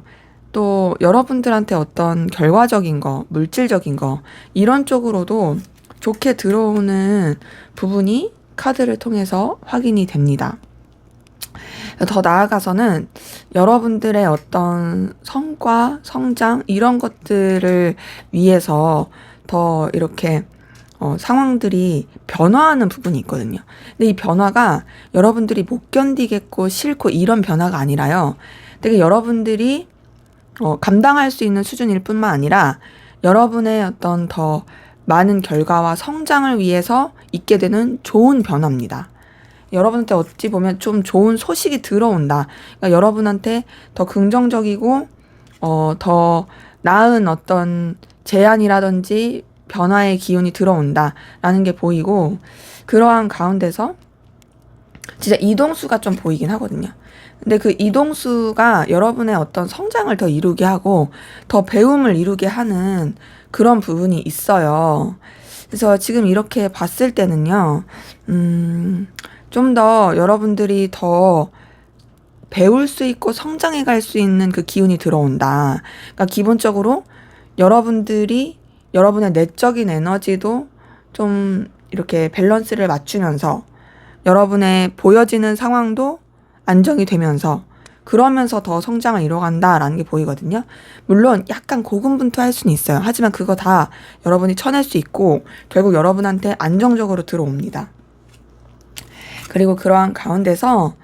또 여러분들한테 어떤 결과적인 거, 물질적인 거 이런 쪽으로도 좋게 들어오는 부분이 카드를 통해서 확인이 됩니다. 더 나아가서는 여러분들의 어떤 성과, 성장 이런 것들을 위해서 더 이렇게 상황들이 변화하는 부분이 있거든요. 근데 이 변화가 여러분들이 못 견디겠고 싫고 이런 변화가 아니라요. 되게 여러분들이 감당할 수 있는 수준일 뿐만 아니라 여러분의 어떤 더 많은 결과와 성장을 위해서 있게 되는 좋은 변화입니다. 여러분한테 어찌 보면 좀 좋은 소식이 들어온다. 그러니까 여러분한테 더 긍정적이고 더 나은 어떤 제안이라든지 변화의 기운이 들어온다라는 게 보이고, 그러한 가운데서 진짜 이동수가 좀 보이긴 하거든요. 근데 그 이동수가 여러분의 어떤 성장을 더 이루게 하고 더 배움을 이루게 하는 그런 부분이 있어요. 그래서 지금 이렇게 봤을 때는요, 좀 더 여러분들이 더 배울 수 있고 성장해 갈 수 있는 그 기운이 들어온다. 그러니까 기본적으로 여러분들이 여러분의 내적인 에너지도 좀 이렇게 밸런스를 맞추면서 여러분의 보여지는 상황도 안정이 되면서 그러면서 더 성장을 이뤄간다라는 게 보이거든요. 물론 약간 고군분투할 수는 있어요. 하지만 그거 다 여러분이 쳐낼 수 있고 결국 여러분한테 안정적으로 들어옵니다. 그리고 그러한 가운데서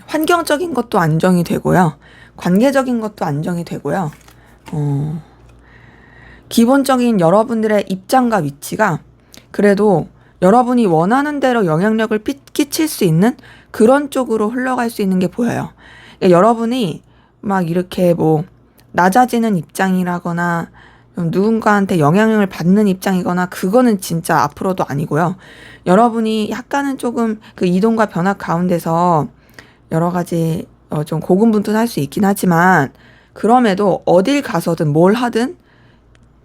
환경적인 것도 안정이 되고요. 관계적인 것도 안정이 되고요. 기본적인 여러분들의 입장과 위치가 그래도 여러분이 원하는 대로 영향력을 끼칠 수 있는 그런 쪽으로 흘러갈 수 있는 게 보여요. 그러니까 여러분이 막 이렇게 뭐 낮아지는 입장이라거나 좀 누군가한테 영향력을 받는 입장이거나 그거는 진짜 앞으로도 아니고요. 여러분이 약간은 조금 그 이동과 변화 가운데서 여러 가지 좀 고군분투할 수 있긴 하지만 그럼에도 어딜 가서든 뭘 하든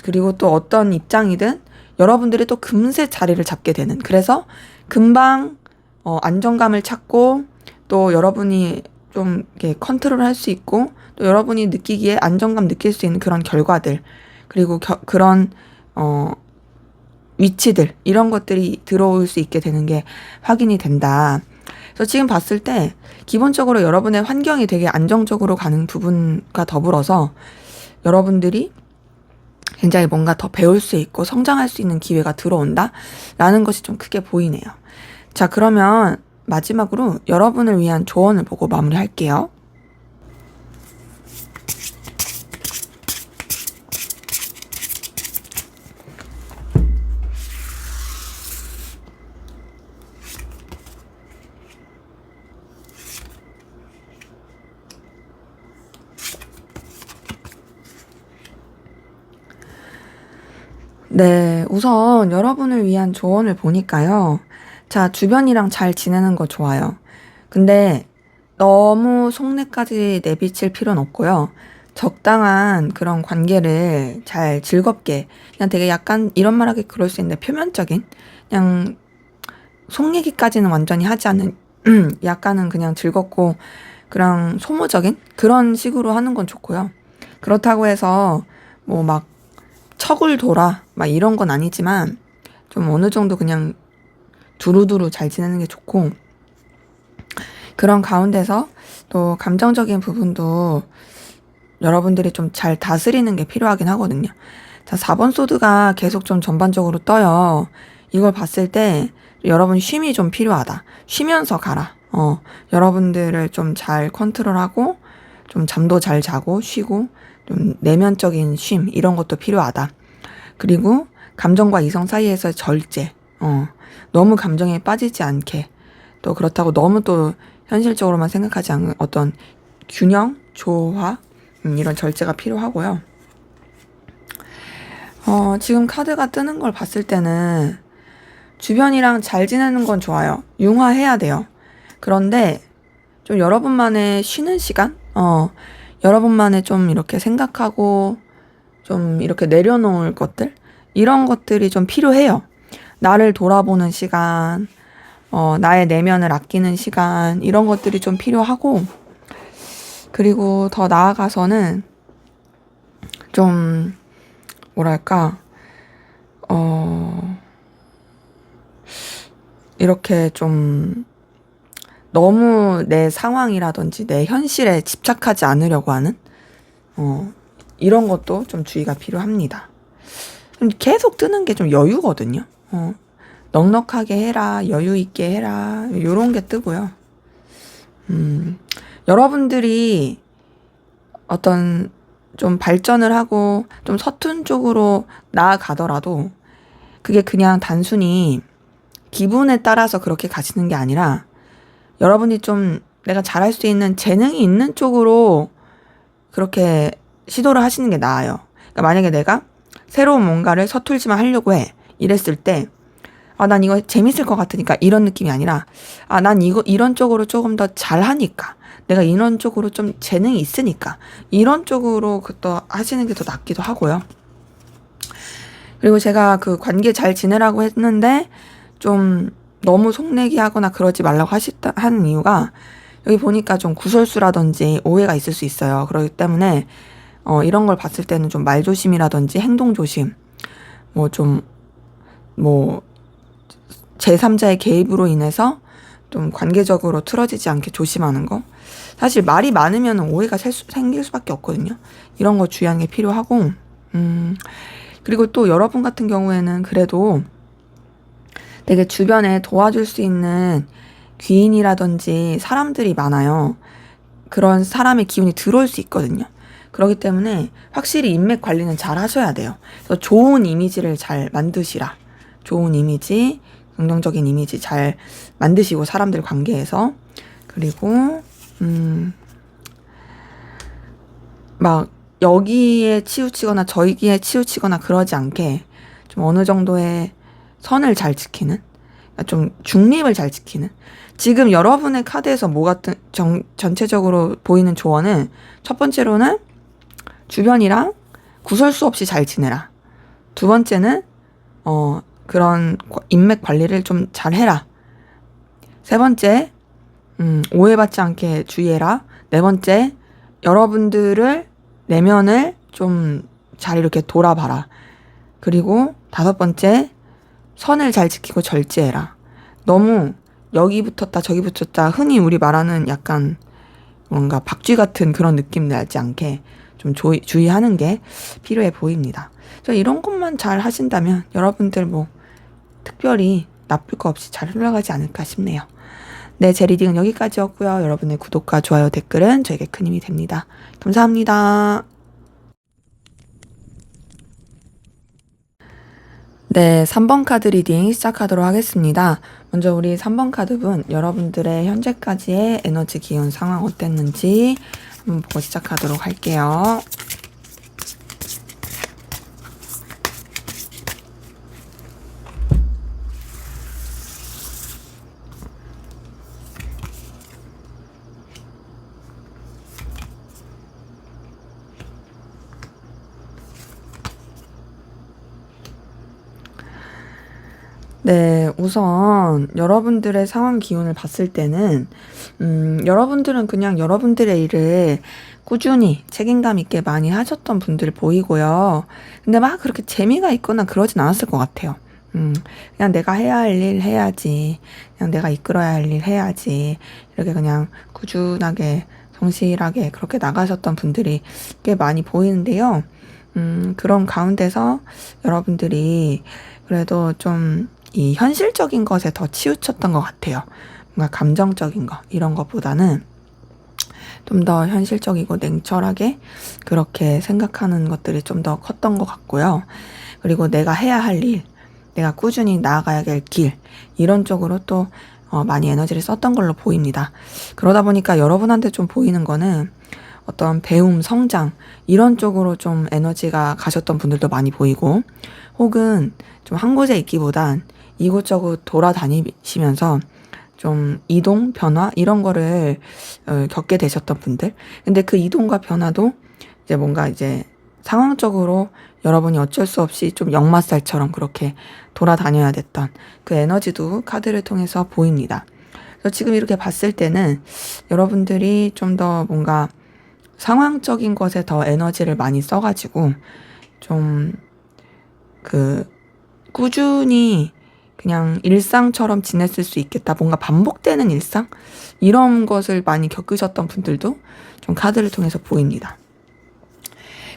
그리고 또 어떤 입장이든 여러분들이 또 금세 자리를 잡게 되는, 그래서 금방 안정감을 찾고 또 여러분이 좀 이렇게 컨트롤할 수 있고 또 여러분이 느끼기에 안정감 느낄 수 있는 그런 결과들 그리고 그런 위치들 이런 것들이 들어올 수 있게 되는 게 확인이 된다. 그래서 지금 봤을 때 기본적으로 여러분의 환경이 되게 안정적으로 가는 부분과 더불어서 여러분들이 굉장히 뭔가 더 배울 수 있고 성장할 수 있는 기회가 들어온다라는 것이 좀 크게 보이네요. 자, 그러면 마지막으로 여러분을 위한 조언을 보고 마무리할게요. 네, 우선 여러분을 위한 조언을 보니까요. 자, 주변이랑 잘 지내는 거 좋아요. 근데 너무 속내까지 내비칠 필요는 없고요. 적당한 그런 관계를 잘 즐겁게, 그냥 되게 약간 이런 말하기 그럴 수 있는데 표면적인, 그냥 속 얘기까지는 완전히 하지 않는, 약간은 그냥 즐겁고, 그냥 소모적인 그런 식으로 하는 건 좋고요. 그렇다고 해서 뭐 막 척을 돌아 막 이런 건 아니지만 좀 어느 정도 그냥 두루두루 잘 지내는 게 좋고, 그런 가운데서 또 감정적인 부분도 여러분들이 좀 잘 다스리는 게 필요하긴 하거든요. 자, 4번 소드가 계속 좀 전반적으로 떠요. 이걸 봤을 때 여러분 쉼이 좀 필요하다. 쉬면서 가라. 여러분들을 좀 잘 컨트롤하고 좀 잠도 잘 자고 쉬고 좀 내면적인 쉼 이런 것도 필요하다. 그리고 감정과 이성 사이에서의 절제. 너무 감정에 빠지지 않게. 또 그렇다고 너무 또 현실적으로만 생각하지 않는 어떤 균형, 조화 이런 절제가 필요하고요. 지금 카드가 뜨는 걸 봤을 때는 주변이랑 잘 지내는 건 좋아요. 융화해야 돼요. 그런데 좀 여러분만의 쉬는 시간? 여러분만의 좀 이렇게 생각하고 좀 이렇게 내려놓을 것들? 이런 것들이 좀 필요해요. 나를 돌아보는 시간, 나의 내면을 아끼는 시간, 이런 것들이 좀 필요하고, 그리고 더 나아가서는 좀, 뭐랄까, 이렇게 좀 너무 내 상황이라든지 내 현실에 집착하지 않으려고 하는, 이런 것도 좀 주의가 필요합니다. 계속 뜨는 게 좀 여유거든요. 넉넉하게 해라, 여유 있게 해라, 요런 게 뜨고요. 여러분들이 어떤 좀 발전을 하고 좀 서툰 쪽으로 나아가더라도 그게 그냥 단순히 기분에 따라서 그렇게 가시는 게 아니라 여러분이 좀 내가 잘할 수 있는 재능이 있는 쪽으로 그렇게 시도를 하시는 게 나아요. 그러니까 만약에 내가 새로운 뭔가를 서툴지만 하려고 해. 이랬을 때, 난 이거 재밌을 것 같으니까 이런 느낌이 아니라, 난 이런 쪽으로 조금 더 잘하니까. 내가 이런 쪽으로 좀 재능이 있으니까. 이런 쪽으로 또 하시는 게 더 낫기도 하고요. 그리고 제가 그 관계 잘 지내라고 했는데, 좀 너무 속내기 하거나 그러지 말라고 하는 이유가, 여기 보니까 좀 구설수라든지 오해가 있을 수 있어요. 그렇기 때문에 이런 걸 봤을 때는 좀 말조심이라든지 행동조심, 제3자의 개입으로 인해서 좀 관계적으로 틀어지지 않게 조심하는 거. 사실 말이 많으면 오해가 생길 수밖에 없거든요. 이런 거 주의하는 게 필요하고, 그리고 또 여러분 같은 경우에는 그래도 되게 주변에 도와줄 수 있는 귀인이라든지 사람들이 많아요. 그런 사람의 기운이 들어올 수 있거든요. 그렇기 때문에 확실히 인맥 관리는 잘 하셔야 돼요. 그래서 좋은 이미지를 잘 만드시라. 좋은 이미지, 긍정적인 이미지 잘 만드시고 사람들 관계에서. 그리고 막 여기에 치우치거나 저기에 치우치거나 그러지 않게 좀 어느 정도의 선을 잘 지키는, 좀 중립을 잘 지키는. 지금 여러분의 카드에서 전체적으로 보이는 조언은 첫 번째로는 주변이랑 구설수 없이 잘 지내라. 두 번째는 그런 인맥 관리를 좀 잘 해라. 세 번째, 오해받지 않게 주의해라. 네 번째, 여러분들을 내면을 좀 잘 이렇게 돌아봐라. 그리고 다섯 번째, 선을 잘 지키고 절제해라. 너무 여기 붙었다 저기 붙었다 흔히 우리 말하는 약간 뭔가 박쥐 같은 그런 느낌 나지 않게 좀 주의하는 게 필요해 보입니다. 그래서 이런 것만 잘 하신다면 여러분들 특별히 나쁠 거 없이 잘 흘러가지 않을까 싶네요. 네, 제 리딩은 여기까지였고요. 여러분의 구독과 좋아요, 댓글은 저에게 큰 힘이 됩니다. 감사합니다. 네, 3번 카드 리딩 시작하도록 하겠습니다. 먼저 우리 3번 카드분, 여러분들의 현재까지의 에너지 기운 상황 어땠는지 한번 보고 시작하도록 할게요. 네, 우선 여러분들의 상황 기운을 봤을 때는 여러분들은 그냥 여러분들의 일을 꾸준히 책임감 있게 많이 하셨던 분들 보이고요. 근데 막 그렇게 재미가 있거나 그러진 않았을 것 같아요. 그냥 내가 해야 할 일 해야지. 그냥 내가 이끌어야 할 일 해야지. 이렇게 그냥 꾸준하게 성실하게 그렇게 나가셨던 분들이 꽤 많이 보이는데요. 그런 가운데서 여러분들이 그래도 좀 이 현실적인 것에 더 치우쳤던 것 같아요. 뭔가 감정적인 거 이런 것보다는 좀 더 현실적이고 냉철하게 그렇게 생각하는 것들이 좀 더 컸던 것 같고요. 그리고 내가 해야 할 일, 내가 꾸준히 나아가야 될 길 이런 쪽으로 또 많이 에너지를 썼던 걸로 보입니다. 그러다 보니까 여러분한테 좀 보이는 거는 어떤 배움, 성장 이런 쪽으로 좀 에너지가 가셨던 분들도 많이 보이고, 혹은 좀 한 곳에 있기보단 이곳저곳 돌아다니시면서 좀 이동, 변화 이런 거를 겪게 되셨던 분들. 근데 그 이동과 변화도 이제 뭔가 이제 상황적으로 여러분이 어쩔 수 없이 좀 역마살처럼 그렇게 돌아다녀야 됐던 그 에너지도 카드를 통해서 보입니다. 그래서 지금 이렇게 봤을 때는 여러분들이 좀 더 뭔가 상황적인 것에 더 에너지를 많이 써가지고 좀 꾸준히 그냥 일상처럼 지냈을 수 있겠다. 뭔가 반복되는 일상? 이런 것을 많이 겪으셨던 분들도 좀 카드를 통해서 보입니다.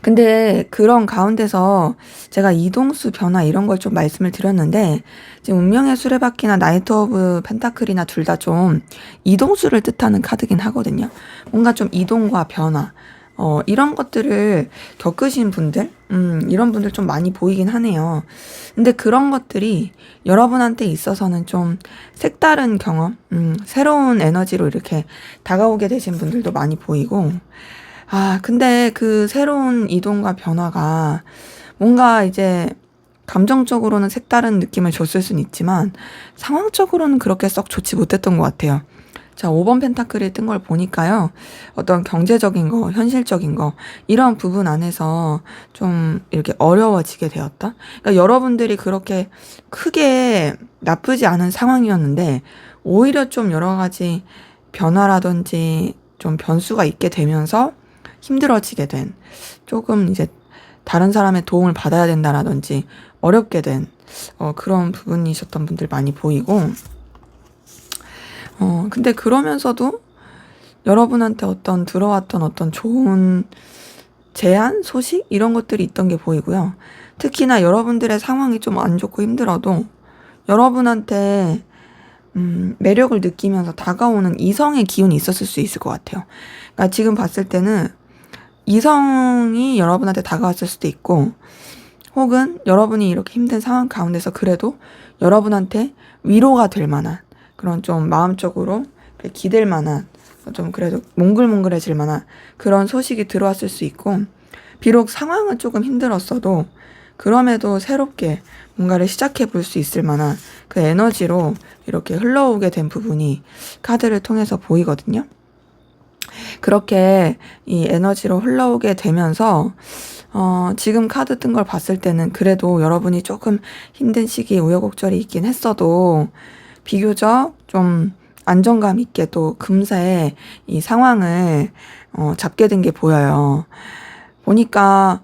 근데 그런 가운데서 제가 이동수 변화 이런 걸 좀 말씀을 드렸는데, 지금 운명의 수레바퀴나 나이트 오브 펜타클이나 둘 다 좀 이동수를 뜻하는 카드긴 하거든요. 뭔가 좀 이동과 변화, 이런 것들을 겪으신 분들, 이런 분들 좀 많이 보이긴 하네요. 근데 그런 것들이 여러분한테 있어서는 좀 색다른 경험, 새로운 에너지로 이렇게 다가오게 되신 분들도 많이 보이고, 근데 그 새로운 이동과 변화가 뭔가 이제 감정적으로는 색다른 느낌을 줬을 수는 있지만 상황적으로는 그렇게 썩 좋지 못했던 것 같아요. 자, 5번 펜타클이 뜬 걸 보니까요. 어떤 경제적인 거, 현실적인 거, 이런 부분 안에서 좀 이렇게 어려워지게 되었다. 그러니까 여러분들이 그렇게 크게 나쁘지 않은 상황이었는데, 오히려 좀 여러 가지 변화라든지 좀 변수가 있게 되면서 힘들어지게 된, 조금 이제 다른 사람의 도움을 받아야 된다라든지 어렵게 된, 그런 부분이셨던 분들 많이 보이고, 근데 그러면서도 여러분한테 어떤 들어왔던 어떤 좋은 제안, 소식 이런 것들이 있던 게 보이고요. 특히나 여러분들의 상황이 좀 안 좋고 힘들어도 여러분한테 매력을 느끼면서 다가오는 이성의 기운이 있었을 수 있을 것 같아요. 그러니까 지금 봤을 때는 이성이 여러분한테 다가왔을 수도 있고, 혹은 여러분이 이렇게 힘든 상황 가운데서 그래도 여러분한테 위로가 될 만한 그런 좀 마음적으로 기댈 만한, 좀 그래도 몽글몽글해질 만한 그런 소식이 들어왔을 수 있고, 비록 상황은 조금 힘들었어도 그럼에도 새롭게 뭔가를 시작해 볼 수 있을 만한 그 에너지로 이렇게 흘러오게 된 부분이 카드를 통해서 보이거든요. 그렇게 이 에너지로 흘러오게 되면서 지금 카드 뜬 걸 봤을 때는 그래도 여러분이 조금 힘든 시기 우여곡절이 있긴 했어도 비교적 좀 안정감 있게 또 금세 이 상황을 잡게 된 게 보여요. 보니까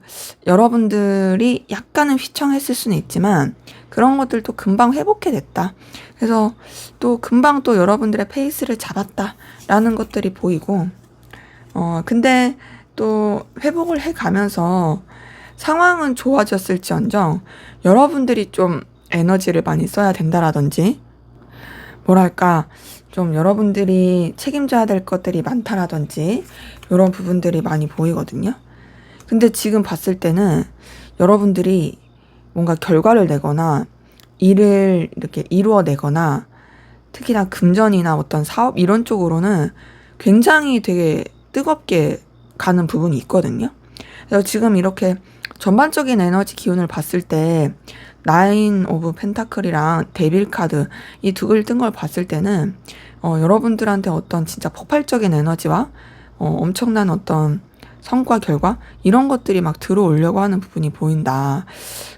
여러분들이 약간은 휘청했을 수는 있지만 그런 것들도 금방 회복해 냈다. 그래서 또 금방 또 여러분들의 페이스를 잡았다라는 것들이 보이고, 근데 또 회복을 해 가면서 상황은 좋아졌을지언정 여러분들이 좀 에너지를 많이 써야 된다라든지, 뭐랄까, 좀 여러분들이 책임져야 될 것들이 많다라든지, 이런 부분들이 많이 보이거든요. 근데 지금 봤을 때는 여러분들이 뭔가 결과를 내거나 일을 이렇게 이루어내거나, 특히나 금전이나 어떤 사업 이런 쪽으로는 굉장히 되게 뜨겁게 가는 부분이 있거든요. 그래서 지금 이렇게 전반적인 에너지 기운을 봤을 때 나인 오브 펜타클이랑 데빌 카드 이 두 개를 뜬 걸 봤을 때는 여러분들한테 어떤 진짜 폭발적인 에너지와 엄청난 어떤 성과 결과 이런 것들이 막 들어오려고 하는 부분이 보인다.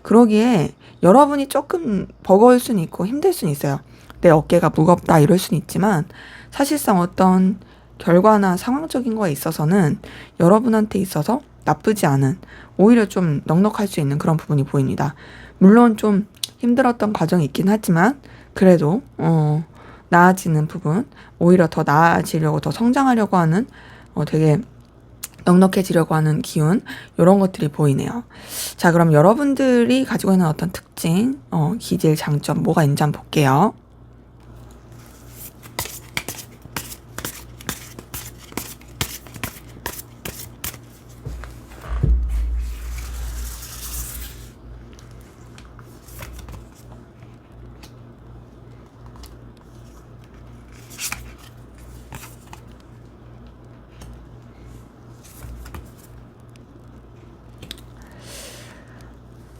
그러기에 여러분이 조금 버거울 수는 있고 힘들 수는 있어요. 내 어깨가 무겁다 이럴 수는 있지만 사실상 어떤 결과나 상황적인 거에 있어서는 여러분한테 있어서 나쁘지 않은, 오히려 좀 넉넉할 수 있는 그런 부분이 보입니다. 물론 좀 힘들었던 과정이 있긴 하지만 그래도 나아지는 부분, 오히려 더 나아지려고 더 성장하려고 하는 되게 넉넉해지려고 하는 기운, 이런 것들이 보이네요. 자, 그럼 여러분들이 가지고 있는 어떤 특징, 기질, 장점 뭐가 있는지 한번 볼게요.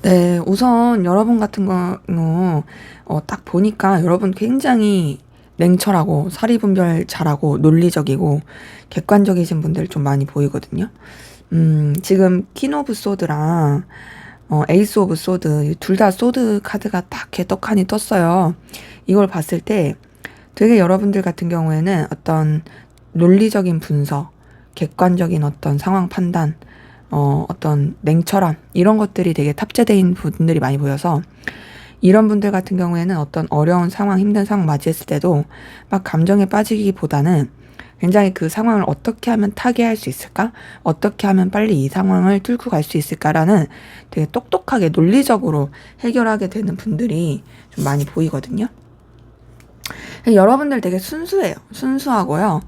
네, 우선 여러분 같은 경우 딱 보니까 여러분 굉장히 냉철하고 사리분별 잘하고 논리적이고 객관적이신 분들 좀 많이 보이거든요. 지금 퀸 오브 소드랑 에이스 오브 소드 둘 다 소드 카드가 딱 개떡하니 떴어요. 이걸 봤을 때 되게 여러분들 같은 경우에는 어떤 논리적인 분석, 객관적인 어떤 상황 판단, 어떤 냉철함 이런 것들이 되게 탑재되어 있는 분들이 많이 보여서, 이런 분들 같은 경우에는 어떤 어려운 상황, 힘든 상황 맞이했을 때도 막 감정에 빠지기보다는 굉장히 그 상황을 어떻게 하면 타개할 수 있을까? 어떻게 하면 빨리 이 상황을 뚫고 갈 수 있을까라는 되게 똑똑하게 논리적으로 해결하게 되는 분들이 좀 많이 보이거든요. 여러분들 되게 순수해요. 순수하고요.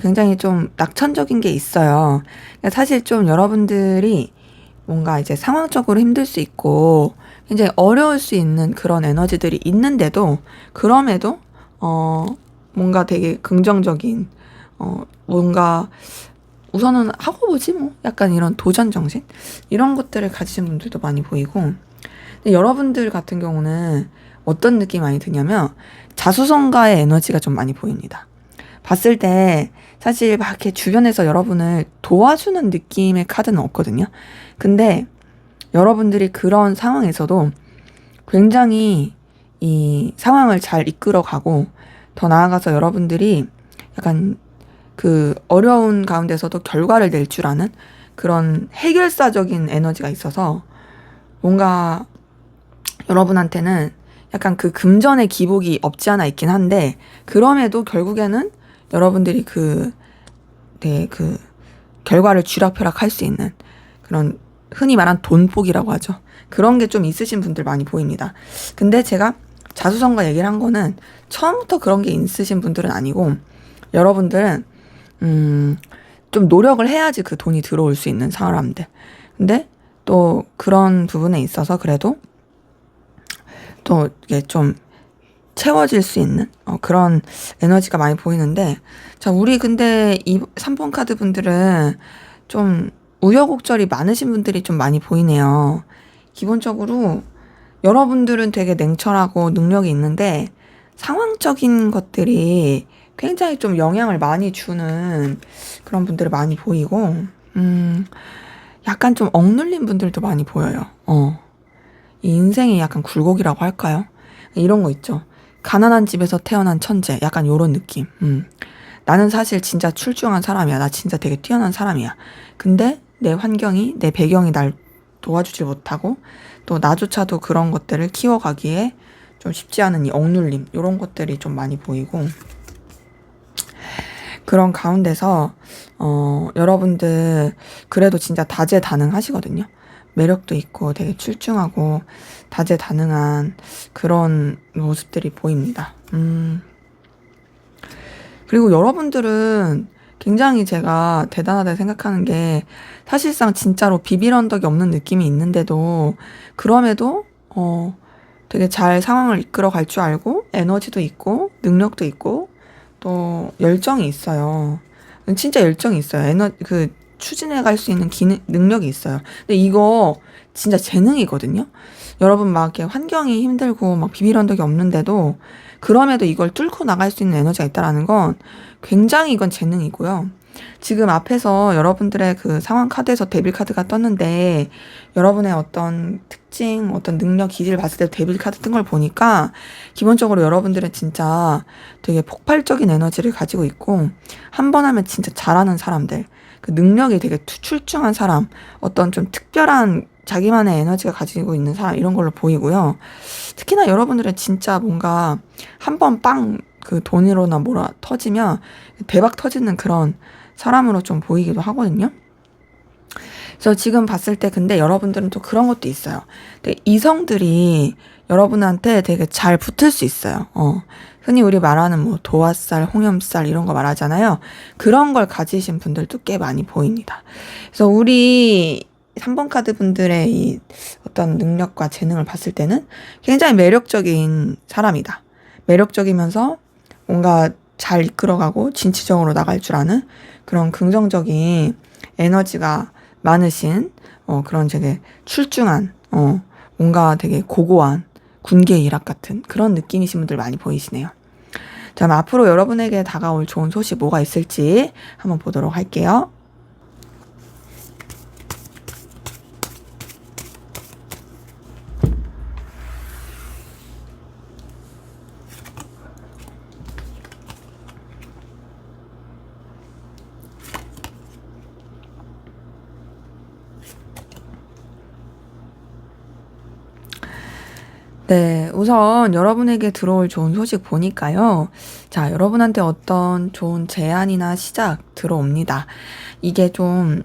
굉장히 좀 낙천적인 게 있어요. 사실 좀 여러분들이 뭔가 이제 상황적으로 힘들 수 있고 굉장히 어려울 수 있는 그런 에너지들이 있는데도 그럼에도 뭔가 되게 긍정적인 뭔가 우선은 하고 보지 뭐 약간 이런 도전 정신 이런 것들을 가지신 분들도 많이 보이고 근데 여러분들 같은 경우는 어떤 느낌이 많이 드냐면 자수성가의 에너지가 좀 많이 보입니다. 봤을 때 사실 막 이렇게 주변에서 여러분을 도와주는 느낌의 카드는 없거든요. 근데 여러분들이 그런 상황에서도 굉장히 이 상황을 잘 이끌어가고 더 나아가서 여러분들이 약간 그 어려운 가운데서도 결과를 낼 줄 아는 그런 해결사적인 에너지가 있어서 뭔가 여러분한테는 약간 그 금전의 기복이 없지 않아 있긴 한데 그럼에도 결국에는 여러분들이 네, 결과를 쥐락펴락 할 수 있는 그런 흔히 말한 돈복이라고 하죠. 그런 게 좀 있으신 분들 많이 보입니다. 근데 제가 자수성가 얘기를 한 거는 처음부터 그런 게 있으신 분들은 아니고 여러분들은 좀 노력을 해야지 그 돈이 들어올 수 있는 사람들. 근데 또 그런 부분에 있어서 그래도 또 이게 좀 채워질 수 있는 그런 에너지가 많이 보이는데 자 우리 근데 이 3번 카드 분들은 좀 우여곡절이 많으신 분들이 좀 많이 보이네요. 기본적으로 여러분들은 되게 냉철하고 능력이 있는데 상황적인 것들이 굉장히 좀 영향을 많이 주는 그런 분들이 많이 보이고 약간 좀 억눌린 분들도 많이 보여요. 이 인생이 약간 굴곡이라고 할까요? 이런 거 있죠. 가난한 집에서 태어난 천재. 약간 요런 느낌. 나는 사실 진짜 출중한 사람이야. 나 진짜 되게 뛰어난 사람이야. 근데 내 환경이, 내 배경이 날 도와주질 못하고 또 나조차도 그런 것들을 키워가기에 좀 쉽지 않은 이 억눌림. 요런 것들이 좀 많이 보이고 그런 가운데서 여러분들 그래도 진짜 다재다능하시거든요. 매력도 있고 되게 출중하고 다재다능한 그런 모습들이 보입니다. 그리고 여러분들은 굉장히 제가 대단하다 생각하는 게 사실상 진짜로 비빌 언덕이 없는 느낌이 있는데도 그럼에도 되게 잘 상황을 이끌어 갈 줄 알고 에너지도 있고 능력도 있고 또 열정이 있어요. 진짜 열정이 있어요. 추진해 갈 수 있는 능력이 있어요. 근데 이거 진짜 재능이거든요. 여러분 막 이렇게 환경이 힘들고 막 비빌 언덕이 없는데도 그럼에도 이걸 뚫고 나갈 수 있는 에너지가 있다라는 건 굉장히 이건 재능이고요. 지금 앞에서 여러분들의 그 상황 카드에서 데빌 카드가 떴는데 여러분의 어떤 특징, 어떤 능력, 기질을 봤을 때 데빌 카드 뜬 걸 보니까 기본적으로 여러분들은 진짜 되게 폭발적인 에너지를 가지고 있고 한 번 하면 진짜 잘하는 사람들, 그 능력이 되게 출중한 사람, 어떤 좀 특별한 자기만의 에너지가 가지고 있는 사람 이런 걸로 보이고요. 특히나 여러분들은 진짜 뭔가 한 번 빵 그 돈으로나 뭐라 터지면 대박 터지는 그런 사람으로 좀 보이기도 하거든요. 그래서 지금 봤을 때 근데 여러분들은 또 그런 것도 있어요. 되게 이성들이 여러분한테 되게 잘 붙을 수 있어요. 흔히 우리 말하는 뭐 도화살, 홍염살 이런 거 말하잖아요. 그런 걸 가지신 분들도 꽤 많이 보입니다. 그래서 우리 3번 카드 분들의 이 어떤 능력과 재능을 봤을 때는 굉장히 매력적인 사람이다. 매력적이면서 뭔가 잘 이끌어가고 진취적으로 나갈 줄 아는 그런 긍정적인 에너지가 많으신 그런 되게 출중한 뭔가 되게 고고한 군계 일학 같은 그런 느낌이신 분들 많이 보이시네요. 자, 그럼 앞으로 여러분에게 다가올 좋은 소식 뭐가 있을지 한번 보도록 할게요. 네, 우선 여러분에게 들어올 좋은 소식 보니까요. 자, 여러분한테 어떤 좋은 제안이나 시작 들어옵니다. 이게 좀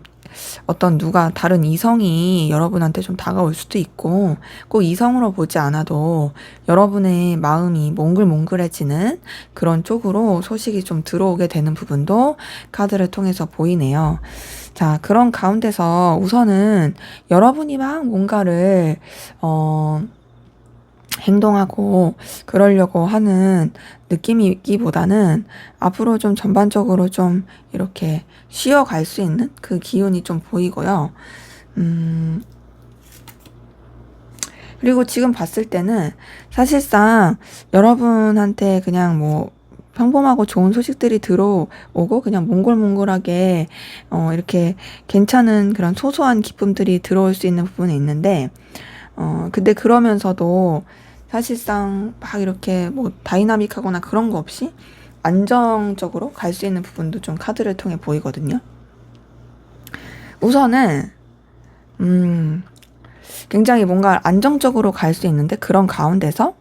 어떤 누가 다른 이성이 여러분한테 좀 다가올 수도 있고 꼭 이성으로 보지 않아도 여러분의 마음이 몽글몽글해지는 그런 쪽으로 소식이 좀 들어오게 되는 부분도 카드를 통해서 보이네요. 자, 그런 가운데서 우선은 여러분이 막 뭔가를 행동하고 그러려고 하는 느낌이 있기보다는 앞으로 좀 전반적으로 좀 이렇게 쉬어갈 수 있는 그 기운이 좀 보이고요. 그리고 지금 봤을 때는 사실상 여러분한테 그냥 뭐 평범하고 좋은 소식들이 들어오고 그냥 몽골몽골하게 이렇게 괜찮은 그런 소소한 기쁨들이 들어올 수 있는 부분이 있는데 근데 그러면서도 사실상 막 이렇게 뭐 다이나믹하거나 그런 거 없이 안정적으로 갈 수 있는 부분도 좀 카드를 통해 보이거든요. 우선은 굉장히 뭔가 안정적으로 갈 수 있는데 그런 가운데서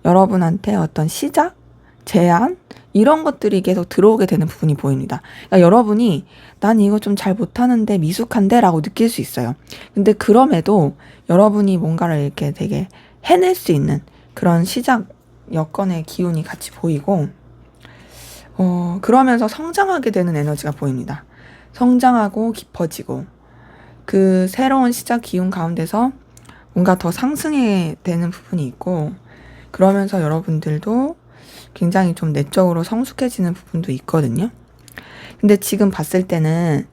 여러분한테 어떤 시작, 제안 이런 것들이 계속 들어오게 되는 부분이 보입니다. 그러니까 여러분이 난 이거 좀 잘 못하는데 미숙한데 라고 느낄 수 있어요. 근데 그럼에도 여러분이 뭔가를 이렇게 되게 해낼 수 있는 그런 시작 여건의 기운이 같이 보이고 그러면서 성장하게 되는 에너지가 보입니다. 성장하고 깊어지고 그 새로운 시작 기운 가운데서 뭔가 더 상승해 되는 부분이 있고 그러면서 여러분들도 굉장히 좀 내적으로 성숙해지는 부분도 있거든요. 근데 지금 봤을 때는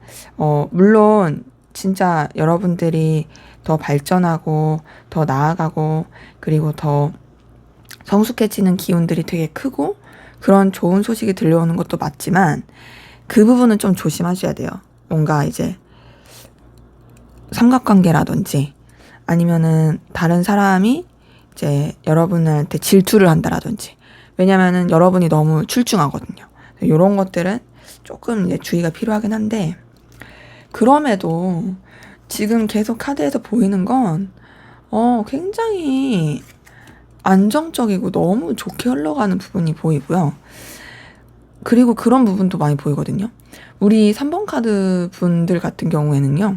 물론 진짜 여러분들이 더 발전하고 더 나아가고 그리고 더 성숙해지는 기운들이 되게 크고 그런 좋은 소식이 들려오는 것도 맞지만 그 부분은 좀 조심하셔야 돼요. 뭔가 이제 삼각관계라든지 아니면은 다른 사람이 이제 여러분한테 질투를 한다라든지 왜냐면은 여러분이 너무 출중하거든요. 이런 것들은 조금 이제 주의가 필요하긴 한데 그럼에도 지금 계속 카드에서 보이는 건 굉장히 안정적이고 너무 좋게 흘러가는 부분이 보이고요. 그리고 그런 부분도 많이 보이거든요. 우리 3번 카드 분들 같은 경우에는요.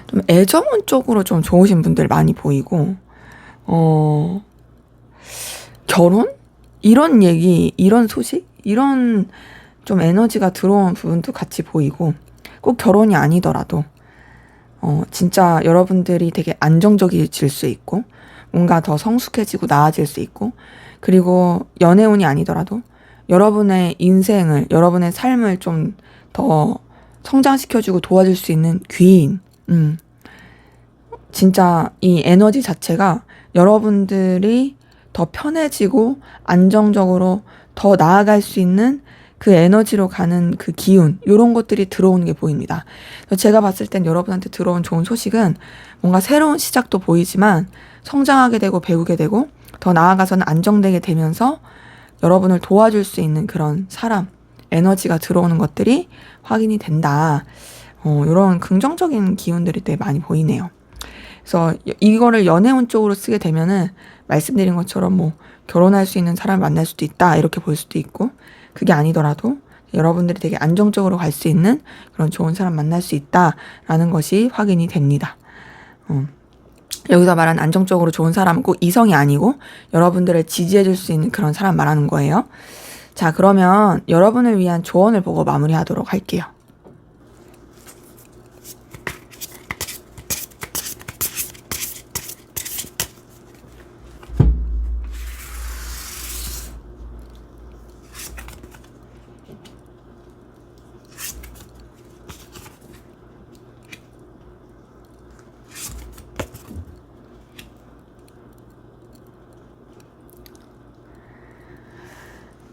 좀 애정운 쪽으로 좀 좋으신 분들 많이 보이고 결혼? 이런 얘기, 이런 소식? 이런 좀 에너지가 들어온 부분도 같이 보이고 꼭 결혼이 아니더라도 진짜 여러분들이 되게 안정적이질 수 있고 뭔가 더 성숙해지고 나아질 수 있고 그리고 연애운이 아니더라도 여러분의 인생을 여러분의 삶을 좀 더 성장시켜주고 도와줄 수 있는 귀인 진짜 이 에너지 자체가 여러분들이 더 편해지고 안정적으로 더 나아갈 수 있는 그 에너지로 가는 그 기운 이런 것들이 들어오는 게 보입니다. 제가 봤을 땐 여러분한테 들어온 좋은 소식은 뭔가 새로운 시작도 보이지만 성장하게 되고 배우게 되고 더 나아가서는 안정되게 되면서 여러분을 도와줄 수 있는 그런 사람 에너지가 들어오는 것들이 확인이 된다. 이런 긍정적인 기운들이 되게 많이 보이네요. 그래서 이거를 연애운 쪽으로 쓰게 되면은 말씀드린 것처럼 뭐 결혼할 수 있는 사람을 만날 수도 있다 이렇게 볼 수도 있고 그게 아니더라도 여러분들이 되게 안정적으로 갈 수 있는 그런 좋은 사람 만날 수 있다라는 것이 확인이 됩니다. 여기서 말하는 안정적으로 좋은 사람은 꼭 이성이 아니고 여러분들을 지지해줄 수 있는 그런 사람 말하는 거예요. 자, 그러면 여러분을 위한 조언을 보고 마무리하도록 할게요.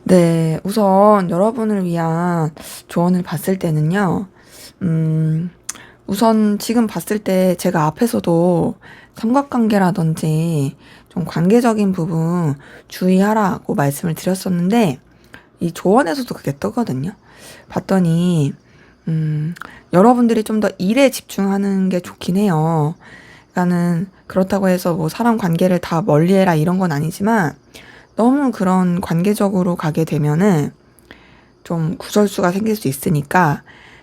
네, 우선 여러분을 위한 조언을 봤을 때는요, 우선 지금 봤을 때 제가 앞에서도 삼각관계라든지 좀 관계적인 부분 주의하라고 말씀을 드렸었는데, 이 조언에서도 그게 뜨거든요. 봤더니, 여러분들이 좀 더 일에 집중하는 게 좋긴 해요. 그러니까는 그렇다고 해서 뭐 사람 관계를 다 멀리해라 이런 건 아니지만, 너무 그런 관계적으로 가게 되면은 좀 구설수가 생길 수 있으니까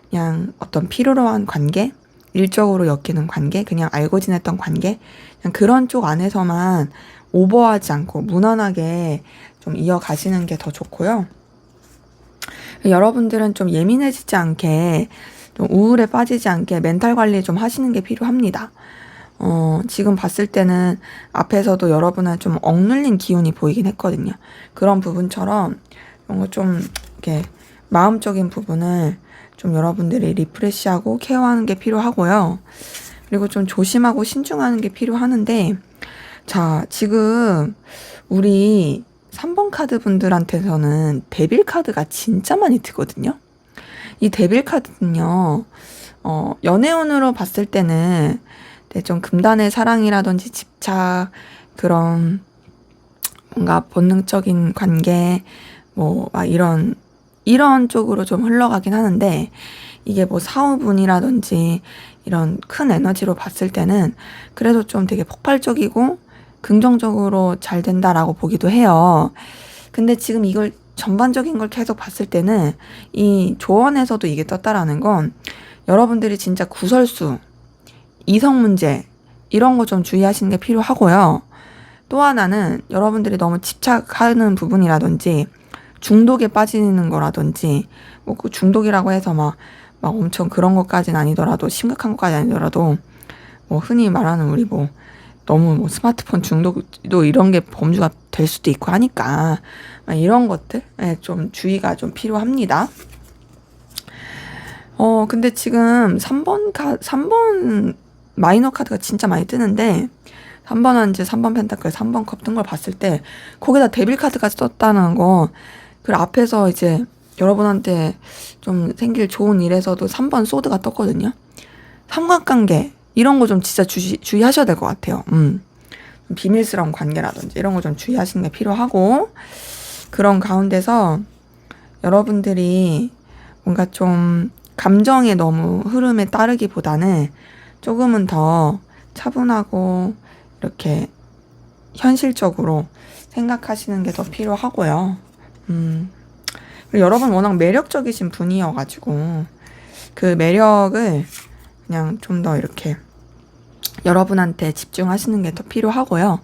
그냥 어떤 필요로 한 관계, 일적으로 엮이는 관계, 그냥 알고 지냈던 관계, 그냥 그런 쪽 안에서만 오버하지 않고 무난하게 좀 이어가시는 게 더 좋고요. 여러분들은 좀 예민해지지 않게, 좀 우울에 빠지지 않게 멘탈 관리 좀 하시는 게 필요합니다. 지금 봤을 때는 앞에서도 여러분은 좀 억눌린 기운이 보이긴 했거든요. 그런 부분처럼 뭔가 좀 이렇게 마음적인 부분을 좀 여러분들이 리프레시하고 케어하는 게 필요하고요. 그리고 좀 조심하고 신중하는 게 필요하는데, 자, 지금 우리 3번 카드 분들한테서는 데빌 카드가 진짜 많이 트거든요. 이 데빌 카드는요, 연애운으로 봤을 때는 좀 금단의 사랑이라든지 집착, 그런 뭔가 본능적인 관계, 뭐, 막 이런 쪽으로 좀 흘러가긴 하는데, 이게 뭐 사후분이라든지 이런 큰 에너지로 봤을 때는 그래도 좀 되게 폭발적이고 긍정적으로 잘 된다라고 보기도 해요. 근데 지금 이걸 전반적인 걸 계속 봤을 때는 이 조언에서도 이게 떴다라는 건 여러분들이 진짜 구설수, 이성 문제 이런 거 좀 주의하시는 게 필요하고요. 또 하나는 여러분들이 너무 집착하는 부분이라든지 중독에 빠지는 거라든지 뭐 그 중독이라고 해서 막 엄청 그런 것까지는 아니더라도 심각한 것까지 아니더라도 뭐 흔히 말하는 우리 뭐 너무 뭐 스마트폰 중독도 이런 게 범주가 될 수도 있고 하니까 이런 것들에 좀 주의가 좀 필요합니다. 근데 지금 3번 마이너 카드가 진짜 많이 뜨는데 3번 한지 3번 펜타클 3번 컵 뜬 걸 봤을 때 거기다 데빌 카드까지 떴다는 거, 그 앞에서 이제 여러분한테 좀 생길 좋은 일에서도 3번 소드가 떴거든요. 삼각관계 이런 거 좀 진짜 주의하셔야 될 것 같아요. 비밀스러운 관계라든지 이런 거 좀 주의하시는 게 필요하고, 그런 가운데서 여러분들이 뭔가 좀 감정의 너무 흐름에 따르기보다는 조금은 더 차분하고 이렇게 현실적으로 생각하시는 게 더 필요하고요. 그리고 여러분 워낙 매력적이신 분이어가지고 그 매력을 그냥 좀 더 이렇게 여러분한테 집중하시는 게 더 필요하고요.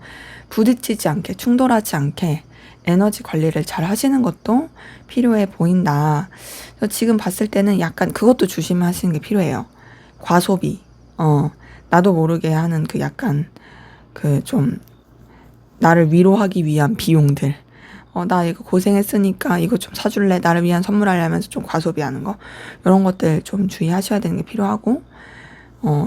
부딪히지 않게, 충돌하지 않게 에너지 관리를 잘 하시는 것도 필요해 보인다. 그래서 지금 봤을 때는 약간 그것도 조심하시는 게 필요해요. 과소비. 나도 모르게 하는 그 약간 그 좀 나를 위로하기 위한 비용들. 나 이거 고생했으니까 이거 좀 사줄래? 나를 위한 선물하려면서 좀 과소비하는 거. 이런 것들 좀 주의하셔야 되는 게 필요하고,